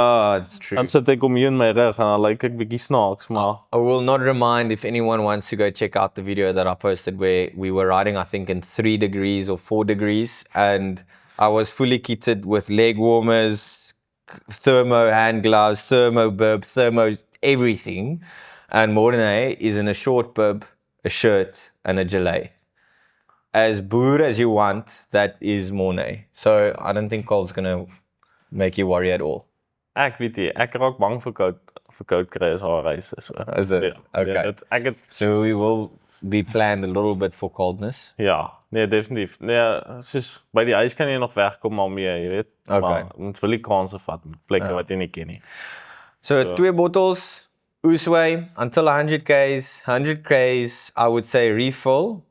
[SPEAKER 1] It's true.
[SPEAKER 2] Dan sit ek om hier in my rug en dan lyk ek bietjie snaaks, maar
[SPEAKER 1] I will not remind if anyone wants to go check out the video that I posted where we were riding, I think, in 3 degrees or 4 degrees. And I was fully kitted with leg warmers, thermo hand gloves, thermo bib, thermo everything. And Mornay is in a short bib, a shirt, and a gilet. As boer as you want, that is Mornay. So I don't think Cole's going to make you worry at all.
[SPEAKER 2] ek weet nie, ek raak bang vir koud kry as haar reis is. So.
[SPEAKER 1] Is it? Okay.
[SPEAKER 2] Ek het
[SPEAKER 1] So we will be planned a little bit for coldness.
[SPEAKER 2] ja, nee, definitief. Nee, soos by die huis kan jy nog wegkom maar mee, jy weet.
[SPEAKER 1] Okay.
[SPEAKER 2] Maar moet wel die kanse vat met plekke wat jy nie ken nie.
[SPEAKER 1] So 2 bottles, Usway, until 100 Ks. 100 Ks, I would say refill.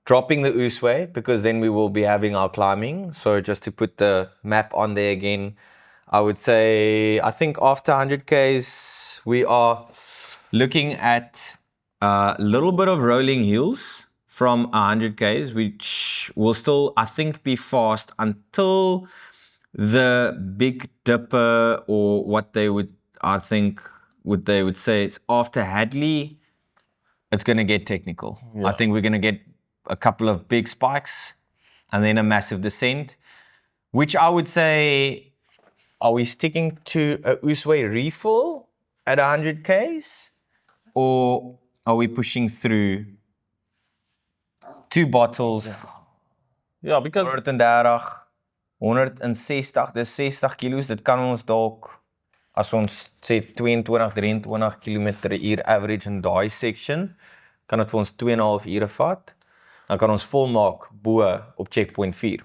[SPEAKER 1] Dropping the Usway, because then we will be having our climbing. So just to put the map on there again, I would say, I think after 100 Ks, we are looking at a little bit of rolling hills from 100 Ks, which will still, I think, be fast until the Big Dipper, or what they would, I think, what they would say, it's after Hadley, it's going to get technical. I think we're going to get a couple of big spikes and then a massive descent, which I would say, are we sticking to a Usway refill at 100 Ks? Or are we pushing through 2 bottles,
[SPEAKER 2] Ja, because
[SPEAKER 1] 130, 160, dis 60 kilos, dit kan ons dalk, as ons sê 22, 23 km/h average in daai section, kan dit vir ons 2,5 ure vat, dan kan ons volmaak bo op checkpoint 4.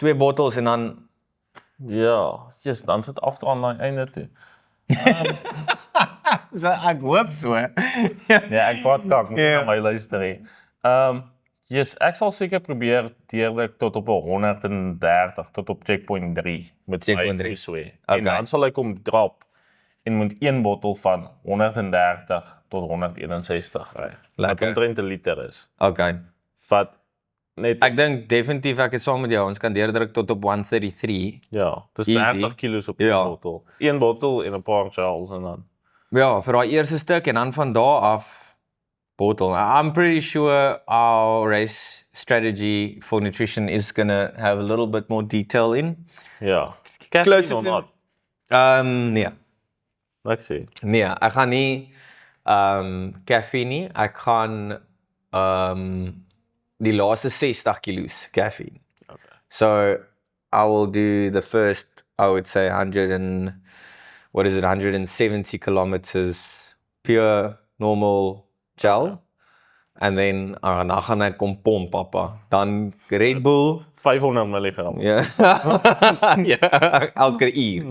[SPEAKER 1] 2 bottles en dan,
[SPEAKER 2] ja, just dan sit afdraan na die einde toe.
[SPEAKER 1] ek hoop so.
[SPEAKER 2] Ja, ek praat kak, moet
[SPEAKER 1] Ja.
[SPEAKER 2] na my luister hê. Yes, ek sal seker probeer deurlik tot op 130 tot op checkpoint 3 met
[SPEAKER 1] Checkpoint 3.
[SPEAKER 2] Usway.
[SPEAKER 1] Okay.
[SPEAKER 2] En dan sal ek hom drop en moet 1 bottel van 130 tot 161 ry. Wat
[SPEAKER 1] Lekker.
[SPEAKER 2] omtrent 'n liter is.
[SPEAKER 1] Okay.
[SPEAKER 2] Wat net
[SPEAKER 1] Ek dink definitief ek is saam met jou, ons kan deurdruk tot op 133.
[SPEAKER 2] ja, dis
[SPEAKER 1] Easy.
[SPEAKER 2] 30 kilos op 'n
[SPEAKER 1] Ja.
[SPEAKER 2] bottel. 1 bottel en 'n paar gels en dan.
[SPEAKER 1] Ja, vir daai eerste stuk en dan van daar af bottle. I'm pretty sure our race strategy for nutrition is going to have a little bit more detail in.
[SPEAKER 2] Ja.
[SPEAKER 1] Closer
[SPEAKER 2] Caffeine or
[SPEAKER 1] to-
[SPEAKER 2] not?
[SPEAKER 1] Nee.
[SPEAKER 2] Ek sê.
[SPEAKER 1] Nee, ek gaan nie caffeine nie. Ek gaan die laaste 60 kilos caffeine.
[SPEAKER 2] Okay.
[SPEAKER 1] So I will do the first, I would say 170 kilometers pure normal gel. And then dan gaan ek kom pomp, papa. Dan Red Bull.
[SPEAKER 2] 500 milligram.
[SPEAKER 1] Ja. Ja, elke uur.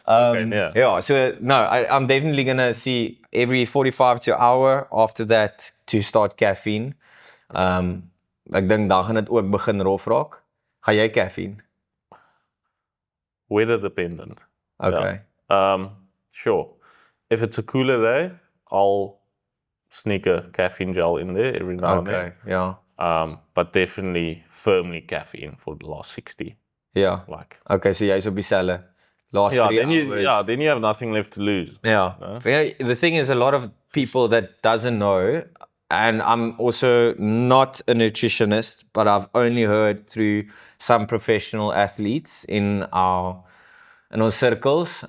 [SPEAKER 2] yeah.
[SPEAKER 1] Yeah, so no, I'm definitely gonna see every 45 to an hour after that to start caffeine. Ek dink dan gaan dit ook begin rof raak. Gaan jy caffeine?
[SPEAKER 2] Weather dependent.
[SPEAKER 1] Okay.
[SPEAKER 2] Sure. If it's a cooler day, I'll sneak a caffeine gel in there every now and
[SPEAKER 1] Okay.
[SPEAKER 2] then.
[SPEAKER 1] Ja.
[SPEAKER 2] But definitely firmly caffeine for the last 60.
[SPEAKER 1] Ja.
[SPEAKER 2] Like,
[SPEAKER 1] Okay, so jy's op dieselfde. Last
[SPEAKER 2] yeah,
[SPEAKER 1] 3
[SPEAKER 2] then you,
[SPEAKER 1] hours.
[SPEAKER 2] yeah, then you have nothing left to lose.
[SPEAKER 1] Yeah. Yeah. The thing is, a lot of people that doesn't know, and I'm also not a nutritionist, but I've only heard through some professional athletes in our circles.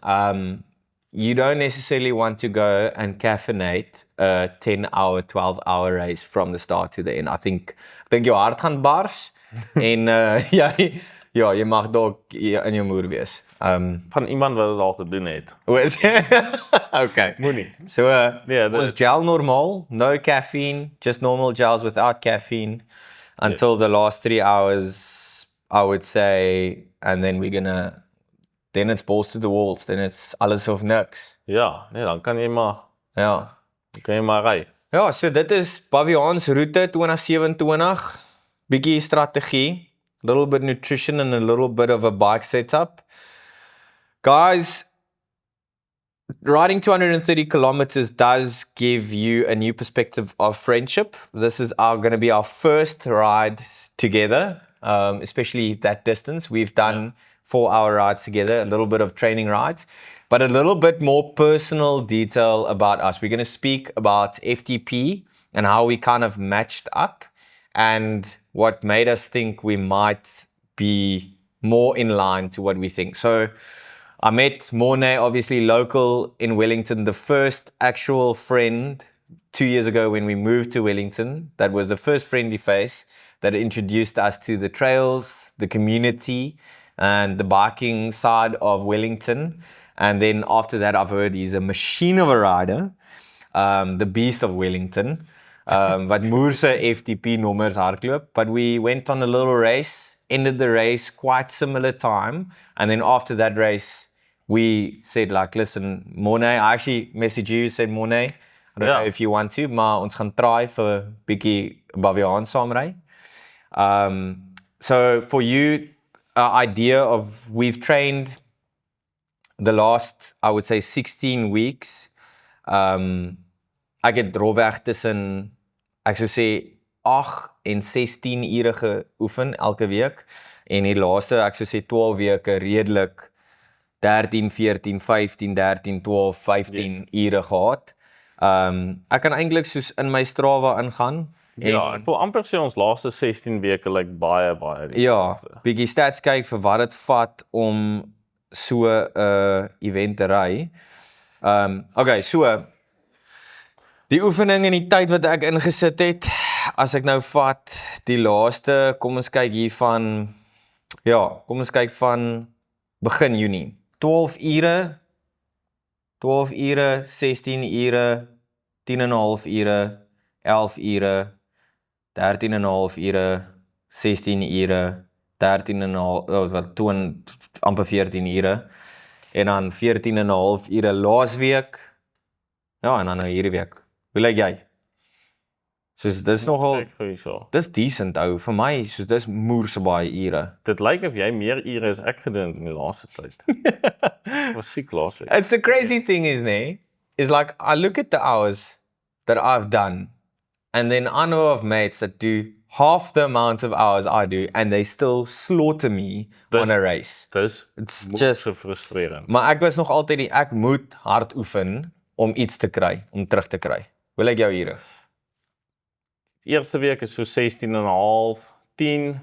[SPEAKER 1] You don't necessarily want to go and caffeinate a 10-hour, 12-hour race from the start to the end. I think jou hart gaan bars en jy mag dalk in jou moer wees.
[SPEAKER 2] Van iemand wat dit al gedoen het.
[SPEAKER 1] Okay.
[SPEAKER 2] Moenie.
[SPEAKER 1] So
[SPEAKER 2] Yeah,
[SPEAKER 1] was gel normal, no caffeine, just normal gels without caffeine until the last 3 hours, I would say, and then then it's balls to the walls, then it's alles of niks.
[SPEAKER 2] Ja, nee, dan kan jy maar ry.
[SPEAKER 1] Ja, so dit is Baviaans route 2027, bietjie strategie, little bit nutrition and a little bit of a bike setup. Guys, riding 230 kilometers does give you a new perspective of friendship. This is going to be our first ride together, especially that distance. We've done 4-hour rides together, a little bit of training rides, but a little bit more personal detail about us. We're going to speak about FTP and how we kind of matched up and what made us think we might be more in line to what we think. So I met Mornay, obviously local in Wellington, the first actual friend 2 years ago when we moved to Wellington. That was the first friendly face that introduced us to the trails, the community, and the biking side of Wellington. And then after that, I've heard he's a machine of a rider, the beast of Wellington. Wat moerse FTP nommers hardloop. But we went on a little race, ended the race quite similar time. And then after that race, we said like, listen, Mornay, I actually messaged you, said Mornay, I don't know if you want to, maar ons gaan try vir bietjie Baviaan saamry. So for you, idea of we've trained the last, I would say 16 weeks. Ek het rofweg tussen, ek sou sê 8 en 16 ure geoefen elke week en die laaste, ek sou sê 12 weke redelik 13, 14, 15, 13, 12, 15 ure gehad. Ek kan eintlik soos in my Strava ingaan.
[SPEAKER 2] Ja, ek wil amper sê ons laaste 16 weke lyk baie
[SPEAKER 1] dieselfde. Bietjie stats kyk vir wat dit vat om so 'n event te ry. Okay, so die oefening en die tyd wat ek ingesit het, as ek nou vat die laaste, kom ons kyk hier van, kom ons kyk van begin Junie. 12 ure, 16 ure, 10,5 ure, 11 ure, 13,5 ure, 16 ure, 13,5, wat 20, amper 14 ure, en dan 14,5 ure laasweek, en dan nou hierdie week. Hoe lyk jy? Soos, dis nogal, dis decent ou, vir my, soos dis moerse baie ure.
[SPEAKER 2] Dit lyk of jy meer ure as ek gedoen het in die laaste tyd. Was siek laasweek.
[SPEAKER 1] It's the crazy thing is like, I look at the hours that I've done, and then I know of mates that do half the amount of hours I do, and they still slaughter me on a race.
[SPEAKER 2] It's just frustrerend.
[SPEAKER 1] Maar ek was nog altyd ek moet hard oefen om iets te kry, om terug te kry. Hoe lyk jou ure?
[SPEAKER 2] Die eerste week is so 16,5, 10,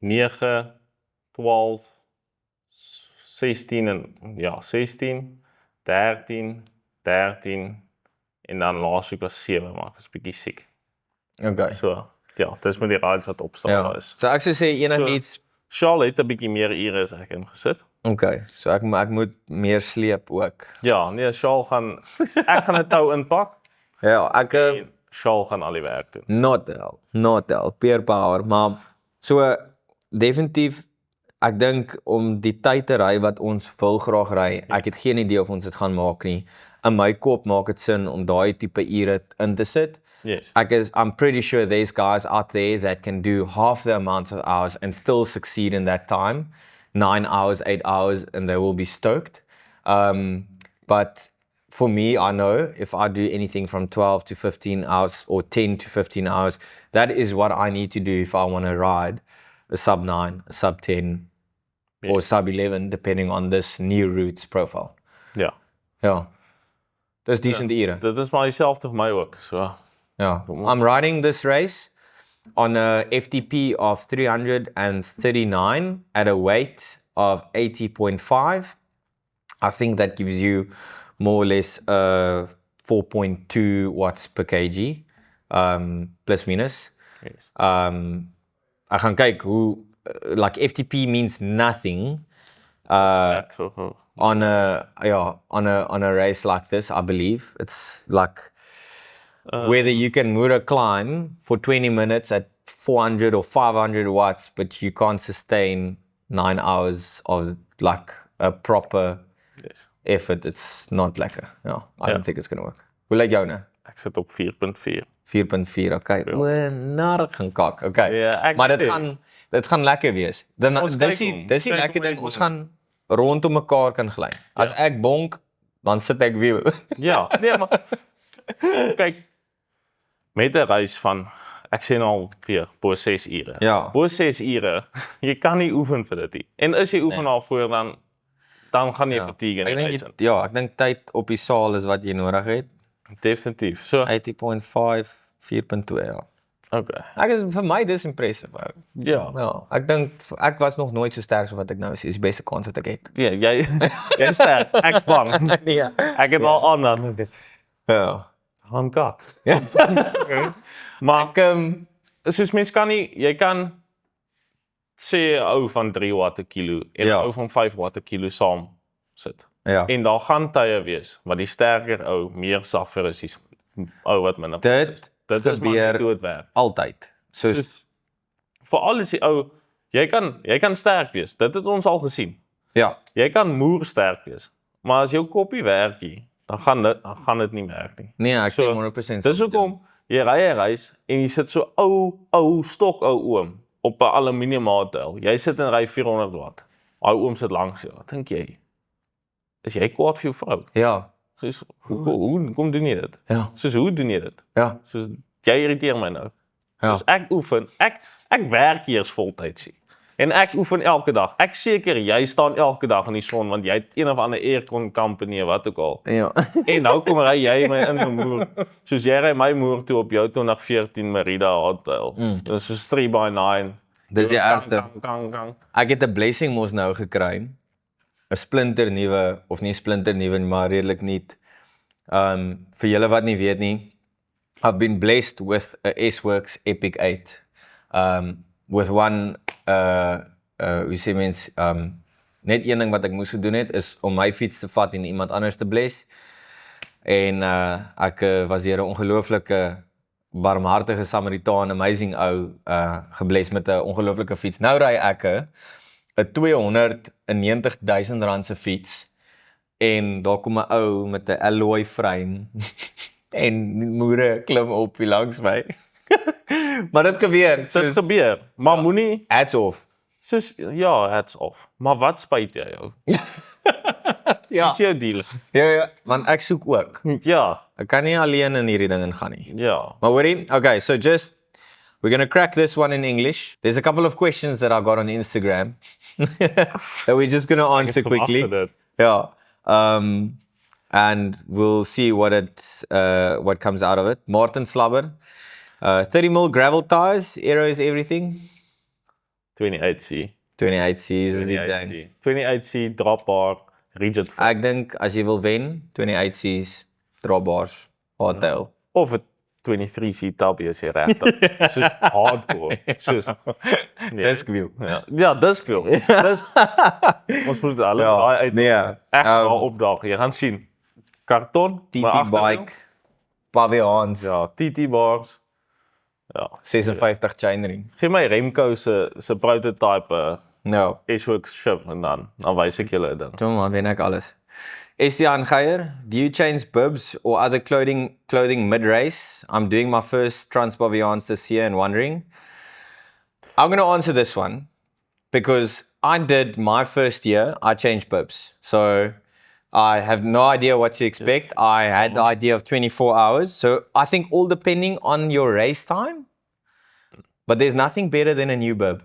[SPEAKER 2] 9, 12, 16 en 16, 13, 13 en dan laasweek was 7, maar ek was bietjie siek.
[SPEAKER 1] Okay.
[SPEAKER 2] So, dis met die rides wat opstaan is.
[SPEAKER 1] So ek sou sê enigiets
[SPEAKER 2] Charles het 'n bietjie meer ure as ek ingesit.
[SPEAKER 1] Okay, so ek moet meer sleep ook.
[SPEAKER 2] Ja, nee, Charles ek gaan 'n tou inpak.
[SPEAKER 1] Ja,
[SPEAKER 2] Charles gaan al die werk doen.
[SPEAKER 1] Not al, peer power, maar so definitief ek dink om die tyd te ry wat ons wil graag ry, ek het geen idee of ons dit gaan maak nie. In my kop maak dit sin om daai tipe ure in te sit.
[SPEAKER 2] Yes.
[SPEAKER 1] I'm pretty sure there's guys out there that can do half the amount of hours and still succeed in that time. 9 hours, 8 hours, and they will be stoked. But for me, I know if I do anything from 12 to 15 hours or 10 to 15 hours, that is what I need to do if I want to ride a sub 9, a sub 10, or sub 11, depending on this new routes profile.
[SPEAKER 2] Ja.
[SPEAKER 1] Ja. Dis decent ure.
[SPEAKER 2] Dit is maar dieselfde vir my ook, so.
[SPEAKER 1] Yeah, I'm riding this race on a FTP of 339 at a weight of 80.5. I think that gives you more or less 4.2 watts per kg, plus minus.
[SPEAKER 2] Yes.
[SPEAKER 1] Ek gaan kyk hoe, like FTP means nothing on a race like this, I believe. It's like whether you can Mura climb for 20 minutes at 400 or 500 watts, but you can't sustain 9 hours of like a proper effort. It's not lekker. I don't think it's going to work. Hoe lyk jou nou?
[SPEAKER 2] Ek sit op 4.4.
[SPEAKER 1] 4.4, okay. Nar gaan kak, okay.
[SPEAKER 2] Ja,
[SPEAKER 1] maar dit gaan lekker wees. Dis die lekker ding, ons gaan rondom mekaar kan gly. As ek bonk, dan sit ek wiel.
[SPEAKER 2] Ja, nee, maar kyk, met 'n reis van, ek sê nou al weer, bo 6 ure.
[SPEAKER 1] Ja.
[SPEAKER 2] Bo 6 ure, jy kan nie oefen vir dit nie. En as jy oefen daarvoor, dan gaan jy fatigue in die reis in.
[SPEAKER 1] Ek dink tyd op die saal is wat jy nodig het.
[SPEAKER 2] Definitief. So,
[SPEAKER 1] 80.5, 4.2, ja.
[SPEAKER 2] okay.
[SPEAKER 1] Vir my dis impressive. Ou.
[SPEAKER 2] Ja.
[SPEAKER 1] Ja, ek dink ek was nog nooit so sterk so wat ek nou is. Dis die beste kans wat ek het.
[SPEAKER 2] Ja, jy sterk, ek's bang.
[SPEAKER 1] Nee.
[SPEAKER 2] Ek het al aan dan dit.
[SPEAKER 1] Ja.
[SPEAKER 2] Handkak. Maar soos mens kan nie, jy kan sê 'n ou van 3 watt per kilo en 'n ou van 5 watt per kilo saam sit.
[SPEAKER 1] Ja.
[SPEAKER 2] En daar gaan tye wees waar die sterker ou meer suffer is die ou wat minder is. Dit is maar nie hoe dit werk.
[SPEAKER 1] Altyd. Soos
[SPEAKER 2] veral as die ou, jy kan sterk wees. Dit het ons al gesien.
[SPEAKER 1] ja.
[SPEAKER 2] Jy kan moer sterk wees. Maar as jou koppie werk nie, dan gaan dit nie werk nie.
[SPEAKER 1] Nee, ek sê 100%.
[SPEAKER 2] Dis hoekom jy ry 'n reis en jy sit so ou stok ou oom op 'n aluminium hardtail. Jy sit en ry 400 watt. Daai oom sit langs jou. Wat dink jy? Is jy kwaad vir jou vrou?
[SPEAKER 1] Ja.
[SPEAKER 2] Soos hoe kom doen jy dit?
[SPEAKER 1] Ja.
[SPEAKER 2] Soos hoe doen jy dit?
[SPEAKER 1] Ja.
[SPEAKER 2] Soos jy irriteer my nou.
[SPEAKER 1] Ja.
[SPEAKER 2] Soos ek oefen, ek werk eers voltydsie. En ek oefen elke dag. Ek seker jy staan elke dag in die son want jy het een of ander aircon company of wat ook al.
[SPEAKER 1] Ja.
[SPEAKER 2] En nou kom ry jy my in 'n moer. Soos jy ry my moer toe op jou 2014 Merida hardtail. Dis so 3x9.
[SPEAKER 1] Dis die ergste.
[SPEAKER 2] Gang.
[SPEAKER 1] Ek het 'n blessing mos nou gekry. 'n Splinter nuwe of nie splinter nuwe maar redelik nuut. Vir julle wat nie weet nie, I've been blessed with a S-Works Epic 8. With one hoe sê mens, net een ding wat ek moes gedoen het is om my fiets te vat en iemand anders te bless. En ek was deur 'n ongelooflike barmhartige Samaritaan, amazing ou, gebless met 'n ongelooflike fiets. Nou ry ek 'n 290.000 rand se fiets en daar kom 'n ou met 'n alloy frame en moere klim op hier langs my. Maar dit gebeur.
[SPEAKER 2] Dit gebeur. Maar moenie
[SPEAKER 1] hats off.
[SPEAKER 2] soos ja, hats off. Maar wat spyt jy jou?
[SPEAKER 1] Ja.
[SPEAKER 2] Dis jou deal.
[SPEAKER 1] Ja, want ek soek ook.
[SPEAKER 2] Ja,
[SPEAKER 1] Ek kan nie alleen in hierdie ding ingaan nie.
[SPEAKER 2] ja.
[SPEAKER 1] Maar hoorie, okay, so we're gonna crack this one in English. There's a couple of questions that I got on Instagram that we're just gonna answer quickly. Yeah. And we'll see what comes out of it. Martin Slabber, 30mm gravel tires, aero is everything.
[SPEAKER 2] 28C.
[SPEAKER 1] 28C is die ding.
[SPEAKER 2] 28C dropbaar rigid frame.
[SPEAKER 1] Ek dink as jy wil wen, 28C's dropbars, hardtail.
[SPEAKER 2] Of 'n 23C tabby as jy regtig. Soos hardcore. Soos
[SPEAKER 1] Diskwiel.
[SPEAKER 2] ja, diskwiel. Dis ons moet alles daai uit.
[SPEAKER 1] Nee.
[SPEAKER 2] Ek daar opdaag. Jy gaan sien. Karton,
[SPEAKER 1] TT bike, Pavians,
[SPEAKER 2] ja, TT bars. Ja,
[SPEAKER 1] 56 chainring.
[SPEAKER 2] gee my Remco se prototype
[SPEAKER 1] Nou,
[SPEAKER 2] S-Works ship en dan wys ek julle dit.
[SPEAKER 1] toe man, wen ek alles. Estiaan Geier, do you change bibs or other clothing mid-race? I'm doing my first Transpavians this year and wondering. I'm going to answer this one because I did my first year, I changed bibs. So I have no idea what to expect.
[SPEAKER 2] Yes.
[SPEAKER 1] I had the idea of 24 hours. So I think all depending on your race time, but there's nothing better than a new bib.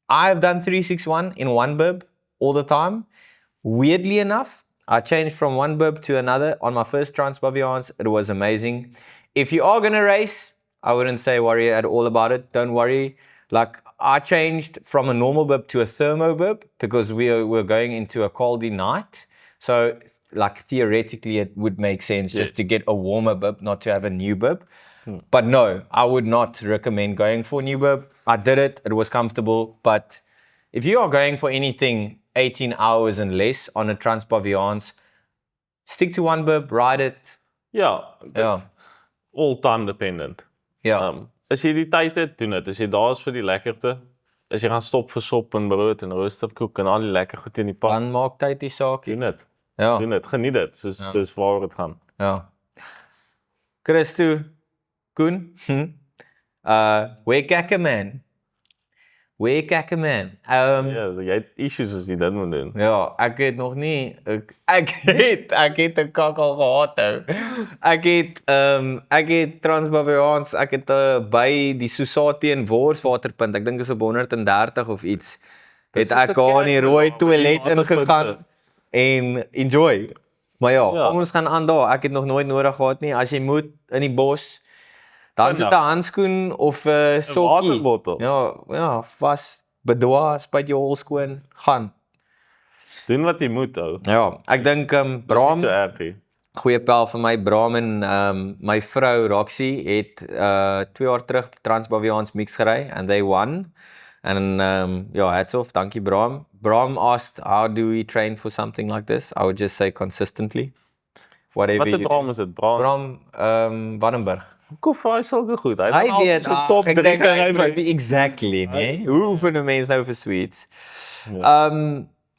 [SPEAKER 1] I've done 361 in one bib all the time. Weirdly enough, I changed from one bib to another on my first Transpavians. It was amazing. If you are going to race, I wouldn't say worry at all about it. Don't worry. Like, I changed from a normal bib to a thermo bib because we're going into a coldy night. So, like, theoretically, it would make sense just to get a warmer bib, not to have a new bib. But no, I would not recommend going for a new bib. I did it. It was comfortable. But if you are going for anything 18 hours and less on a Transpavians, stick to one bib, ride it.
[SPEAKER 2] Ja,
[SPEAKER 1] Ja.
[SPEAKER 2] all time dependent.
[SPEAKER 1] Ja.
[SPEAKER 2] As jy die tyd het, doen dit. As jy daar is vir die lekkerte, as jy gaan stop vir sop en brood en roosterkoek en al die lekker goed in die pad,
[SPEAKER 1] Dan maak tyd die saak.
[SPEAKER 2] doen dit.
[SPEAKER 1] Ja.
[SPEAKER 2] Doen dit. Geniet dit. Soos dis waar dit gaan.
[SPEAKER 1] Ja. Christo, Koen, Wekeke man. Where kakke man.
[SPEAKER 2] Ja, jy het issues as jy dit moet doen.
[SPEAKER 1] Ja, ek het nog nie ek het 'n kak al gehad hou. Ek het Transbaviaans, ek het by die Susati en Worswaterpunt, ek dink is op 130 of iets. Het
[SPEAKER 2] soos
[SPEAKER 1] ek
[SPEAKER 2] 'n
[SPEAKER 1] daar in die
[SPEAKER 2] kerk,
[SPEAKER 1] rooi
[SPEAKER 2] dis
[SPEAKER 1] toilet
[SPEAKER 2] al op die
[SPEAKER 1] ingegaan en enjoy. Maar ja,
[SPEAKER 2] Ja.
[SPEAKER 1] kom ons gaan aan daar. Ek het nog nooit nodig gehad nie. As jy moet in die bos, dan sit 'n handskoen of 'n sokkie.
[SPEAKER 2] waterbottel.
[SPEAKER 1] Ja, vas bedoel, spuit jou hol skoon, gaan.
[SPEAKER 2] Doen wat jy moet ou.
[SPEAKER 1] Ja, ek dink Bram,
[SPEAKER 2] So ergie.
[SPEAKER 1] goeie pel vir my Bram en my vrou Roxy het 2 jaar terug Transbaviaans mix gery and they won. And ja, hats off, dankie Bram. Bram asked, how do we train for something like this? I would just say consistently. Whatever
[SPEAKER 2] Wat 'n
[SPEAKER 1] you
[SPEAKER 2] Bram is dit? Bram.
[SPEAKER 1] Warrenburg.
[SPEAKER 2] Kof, hy is al goed. Hy
[SPEAKER 1] Hy
[SPEAKER 2] het al
[SPEAKER 1] weet,
[SPEAKER 2] sy top 3 gery.
[SPEAKER 1] exactly, nee. Hoe oefen 'n mens nou vir sweets?
[SPEAKER 2] Ja.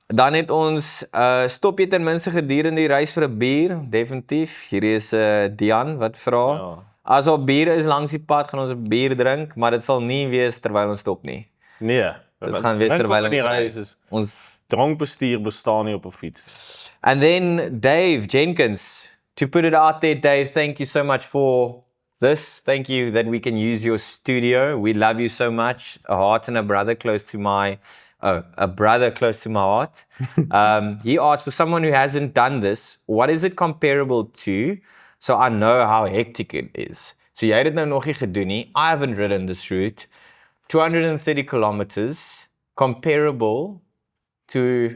[SPEAKER 1] Dan het ons stop jy ten minste gedurende die reis vir 'n bier, definitief. Hierdie is Dian wat vra.
[SPEAKER 2] Ja.
[SPEAKER 1] As daar bier is langs die pad, gaan ons 'n bier drink, maar dit sal nie wees terwyl ons stop nie.
[SPEAKER 2] Nee.
[SPEAKER 1] Dit gaan wees terwyl ons ry.
[SPEAKER 2] is
[SPEAKER 1] Ons
[SPEAKER 2] drankbestuur bestaan nie op 'n fiets.
[SPEAKER 1] And then Dave Jenkins, to put it out there, Dave, thank you so much for this. Thank you that we can use your studio. We love you so much. A heart and a brother close to my heart. He asked, for someone who hasn't done this, what is it comparable to? So I know how hectic it is. So jy het dit nou nog nie gedoen nie. I haven't ridden this route. 230 kilometers, comparable to...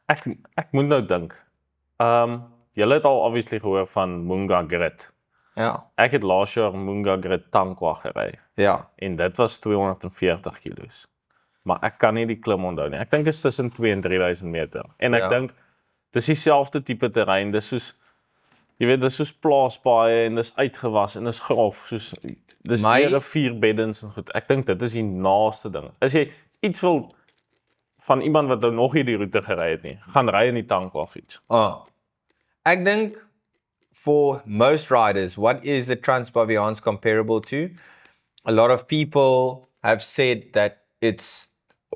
[SPEAKER 2] Ek moet nou dink. Julle het al obviously gehoor van Munga Grit.
[SPEAKER 1] Ja,
[SPEAKER 2] Ek het laas jaar Munga Grit Tankwa gery
[SPEAKER 1] ja.
[SPEAKER 2] en dit was 240 kilos. Maar ek kan nie die klim onthou nie. Ek dink dit is tussen 2 en 3000 meter. En ek
[SPEAKER 1] Ja.
[SPEAKER 2] dink dis dieselfde tipe terrein. Dis soos jy weet, dis soos plaasbaaie en dis uitgewas en dis grof, soos dis
[SPEAKER 1] My-
[SPEAKER 2] nie 'n 4 beddens en goed. Ek dink dit is die naaste ding. As jy iets wil van iemand wat nou nog nie die roete gery het nie, gaan ry in die Tankwa fiets.
[SPEAKER 1] Ek dink for most riders, what is the Transbaviaans comparable to? A lot of people have said that it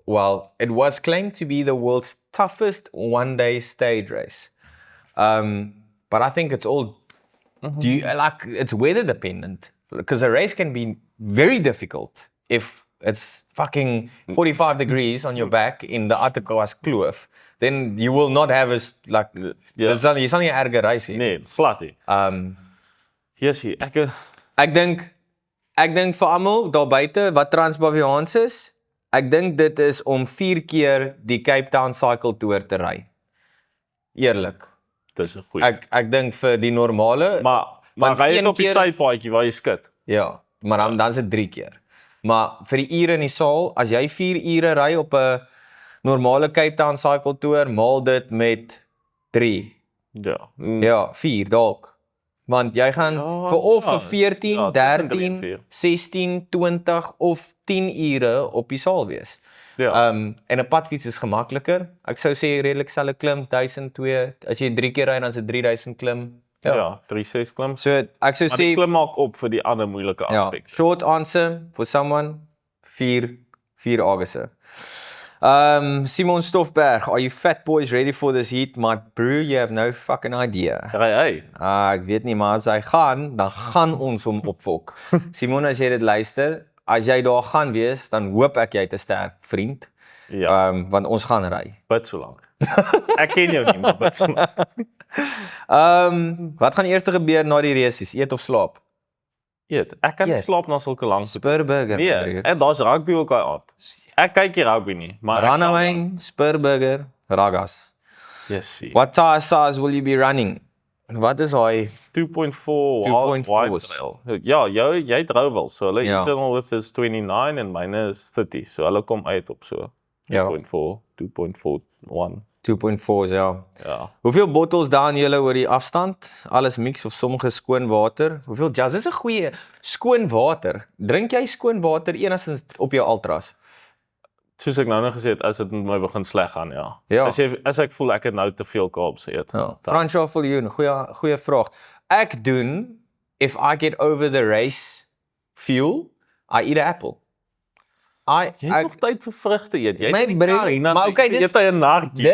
[SPEAKER 1] was claimed to be the world's toughest one-day stage race. But I think it's all, it's weather dependent. Because a race can be very difficult if it's fucking 45 degrees on your back in the Atacama Kloof. Then you will not have jy sal nie 'n erge reis hê.
[SPEAKER 2] Nee, glad nie. Jessie,
[SPEAKER 1] Ek dink vir almal daar buite wat Transbaviaans is, ek dink dit is om 4 keer die Cape Town Cycle Tour te ry. Eerlik.
[SPEAKER 2] dis 'n goeie.
[SPEAKER 1] Ek dink vir die normale,
[SPEAKER 2] Maar
[SPEAKER 1] want
[SPEAKER 2] ry dit
[SPEAKER 1] een
[SPEAKER 2] op die
[SPEAKER 1] keer-
[SPEAKER 2] sypaadjie waar jy skit.
[SPEAKER 1] ja, maar dan is dit 3 keer. Maar vir die ure in die saal, as jy 4 ure ry op 'n normale Cape Town Cycle Tour, maal dit met 3.
[SPEAKER 2] Ja.
[SPEAKER 1] Ja, 4 dalk. Want jy gaan
[SPEAKER 2] Ja,
[SPEAKER 1] vir of
[SPEAKER 2] ja,
[SPEAKER 1] vir 14,
[SPEAKER 2] ja, tussen 3 en
[SPEAKER 1] 13,
[SPEAKER 2] 4.
[SPEAKER 1] 16, 20 of 10 ure op die saal wees.
[SPEAKER 2] Ja.
[SPEAKER 1] En 'n padfiets is gemakliker. Ek sou sê redelik selfe klim, 1002. As jy 3 keer ry dan is dit 3000 klim.
[SPEAKER 2] Ja, 3-6 klim.
[SPEAKER 1] So ek sou
[SPEAKER 2] Maar die
[SPEAKER 1] sê
[SPEAKER 2] klim maak op vir die ander moeilike
[SPEAKER 1] ja,
[SPEAKER 2] aspekte.
[SPEAKER 1] short answer for someone 4 Auguste. Simon Stoffberg, are you fat boys ready for this heat? My brew, you have no fucking idea.
[SPEAKER 2] Ry hy.
[SPEAKER 1] Ek weet nie, maar as hy gaan, dan gaan ons hom opfok. Simon, as jy dit luister, as jy daar gaan wees, dan hoop ek jy het 'n sterk vriend.
[SPEAKER 2] Ja,
[SPEAKER 1] Want ons gaan ry.
[SPEAKER 2] bid so lank. Ek ken jou nie, maar bid so lank.
[SPEAKER 1] Wat gaan eers gebeur na die races? Eet of slaap?
[SPEAKER 2] Eet, ek kan nie
[SPEAKER 1] Eet.
[SPEAKER 2] slaap na sulke lank.
[SPEAKER 1] Spurburger.
[SPEAKER 2] Nee, en daar's rugby ook daai aand. Ek kyk nie rugby nie, maar ek sal-
[SPEAKER 1] Runaway, Spurburger, Ragas.
[SPEAKER 2] Jessie.
[SPEAKER 1] What tire size will you be running? Wat is hy?
[SPEAKER 2] 2.4
[SPEAKER 1] 2.4
[SPEAKER 2] wide trail. Ja, jy het Rowell, so hulle
[SPEAKER 1] Ja.
[SPEAKER 2] internal width is 29 en myne is 30. So hulle kom uit op so
[SPEAKER 1] Ja,
[SPEAKER 2] 2.41.
[SPEAKER 1] 2.4 ja.
[SPEAKER 2] Ja.
[SPEAKER 1] Hoeveel bottles daan julle oor die afstand? Alles mix of sommige skoon water? Hoeveel jazz? Dis 'n goeie skoon water. Drink jy skoon water enigstens op jou ultras?
[SPEAKER 2] Soos ek nou gesê het, as dit met my begin sleg gaan, ja.
[SPEAKER 1] Ja.
[SPEAKER 2] As ek voel ek het nou te veel carbs eet.
[SPEAKER 1] Ja. Fransjo Viljoen, goeie vraag. Ek doen if I get over the race fuel, I eat an apple.
[SPEAKER 2] Jy het nog tyd vir vrugte eet. Jy
[SPEAKER 1] My
[SPEAKER 2] het
[SPEAKER 1] broer- maar okay, dis-
[SPEAKER 2] jy 'n narkie.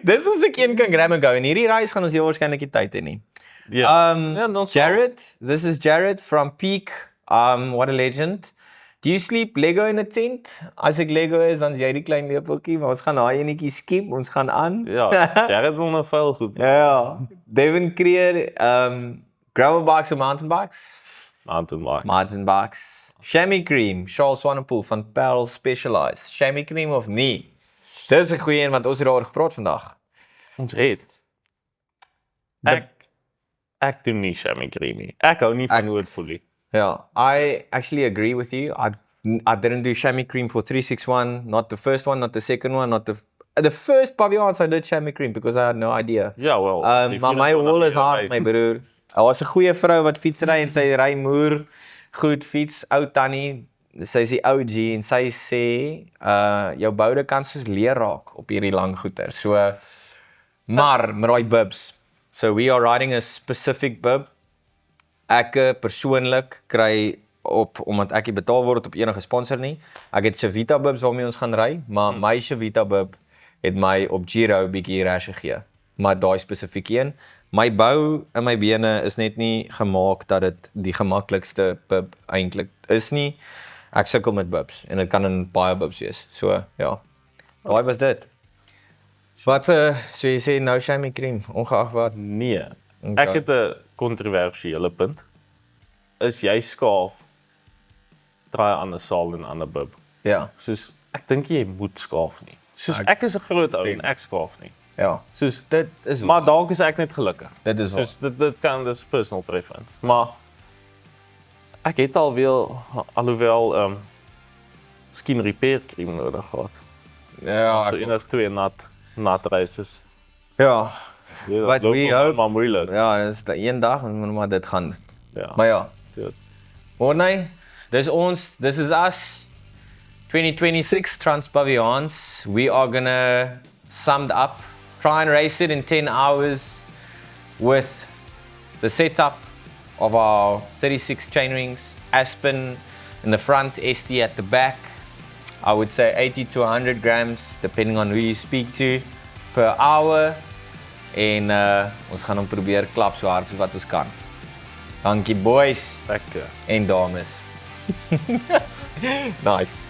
[SPEAKER 1] Dis ons ek een kan grab and go. En hierdie reis gaan ons heel waarskynlik nie tyd hê nie.
[SPEAKER 2] Ja. Ja, dan sal-
[SPEAKER 1] Jared, this is Jared from Peak. What a legend. Do you sleep Lego in a tent? As ek Lego is, dan is jy die klein lepeltjie, maar ons gaan daai enetjie skiep, ons gaan aan.
[SPEAKER 2] Ja, Jared wil nog veel goed.
[SPEAKER 1] Ja. Devin Creer, gravel bikes of mountain bikes? Mountain bikes. Chamois cream, Charles Swanepoel van Pearl Specialized. Chamois cream of nie? Dis 'n goeie een want ons het daaroor gepraat vandag.
[SPEAKER 2] Ons het. Ek doen nie chamois cream nie. Ek hou nie van hoe dit voel nie.
[SPEAKER 1] Yeah, I actually agree with you. I didn't do chamois cream for 361, not the first one, not the second one, not the first pavillons I did chamois cream because I had no idea.
[SPEAKER 2] Ja, wel.
[SPEAKER 1] Maar my wol is hard, my broer. Daar was 'n goeie vrou wat fietsry en sy ry moer goed fiets, ou tannie. Sy is die OG en sy sê jou boude kan soos leer raak op hierdie lang goeter. So maar met daai bibs. So we are riding a specific bib. Ek persoonlik kry omdat ek nie betaal word op enige sponsor nie. Ek het Chavita bibs waarmee ons gaan ry, maar my Chavita bib het my op Giro bietjie rash gegee. Maar daai spesifiek een, my bou in my bene is net nie gemaak dat dit die gemaklikste bib eintlik is nie. Ek sukkel met bibs en dit kan in baie bibs wees. So ja. Daai was dit. Wat so jy sê nou chamois cream, ongeag wat.
[SPEAKER 2] Nee.
[SPEAKER 1] Okay.
[SPEAKER 2] Ek het 'n kontroversiële punt. Is jy skaaf, draai 'n ander saal en 'n ander bib.
[SPEAKER 1] Ja.
[SPEAKER 2] Soos ek dink jy moet skaaf nie. Soos ek is 'n groot ou en ek skaaf nie.
[SPEAKER 1] Ja.
[SPEAKER 2] Soos
[SPEAKER 1] Dit is
[SPEAKER 2] maar dalk is ek net gelukkig.
[SPEAKER 1] dit is
[SPEAKER 2] Soos dit kan dis personal preference. Maar ek het alhoewel skin repair cream nodig gehad.
[SPEAKER 1] ja,
[SPEAKER 2] So een of twee nat reises.
[SPEAKER 1] ja.
[SPEAKER 2] Ja,
[SPEAKER 1] But
[SPEAKER 2] loop
[SPEAKER 1] we
[SPEAKER 2] nog
[SPEAKER 1] hope-
[SPEAKER 2] maar moeilik.
[SPEAKER 1] Ja, dis een dag en maar dit gaan.
[SPEAKER 2] Ja.
[SPEAKER 1] Maar ja.
[SPEAKER 2] Dit-
[SPEAKER 1] Morney, this is us. 2026 Transpavillons. We are gonna sum it up, try and race it in 10 hours with the setup of our 36 chainrings, Aspen in the front, ST at the back. I would say 80 to 100 grams, depending on who you speak to, per hour. En ons gaan hom probeer klap so hard soos wat ons kan. Dankie boys
[SPEAKER 2] Lekker.
[SPEAKER 1] en dames. Nice.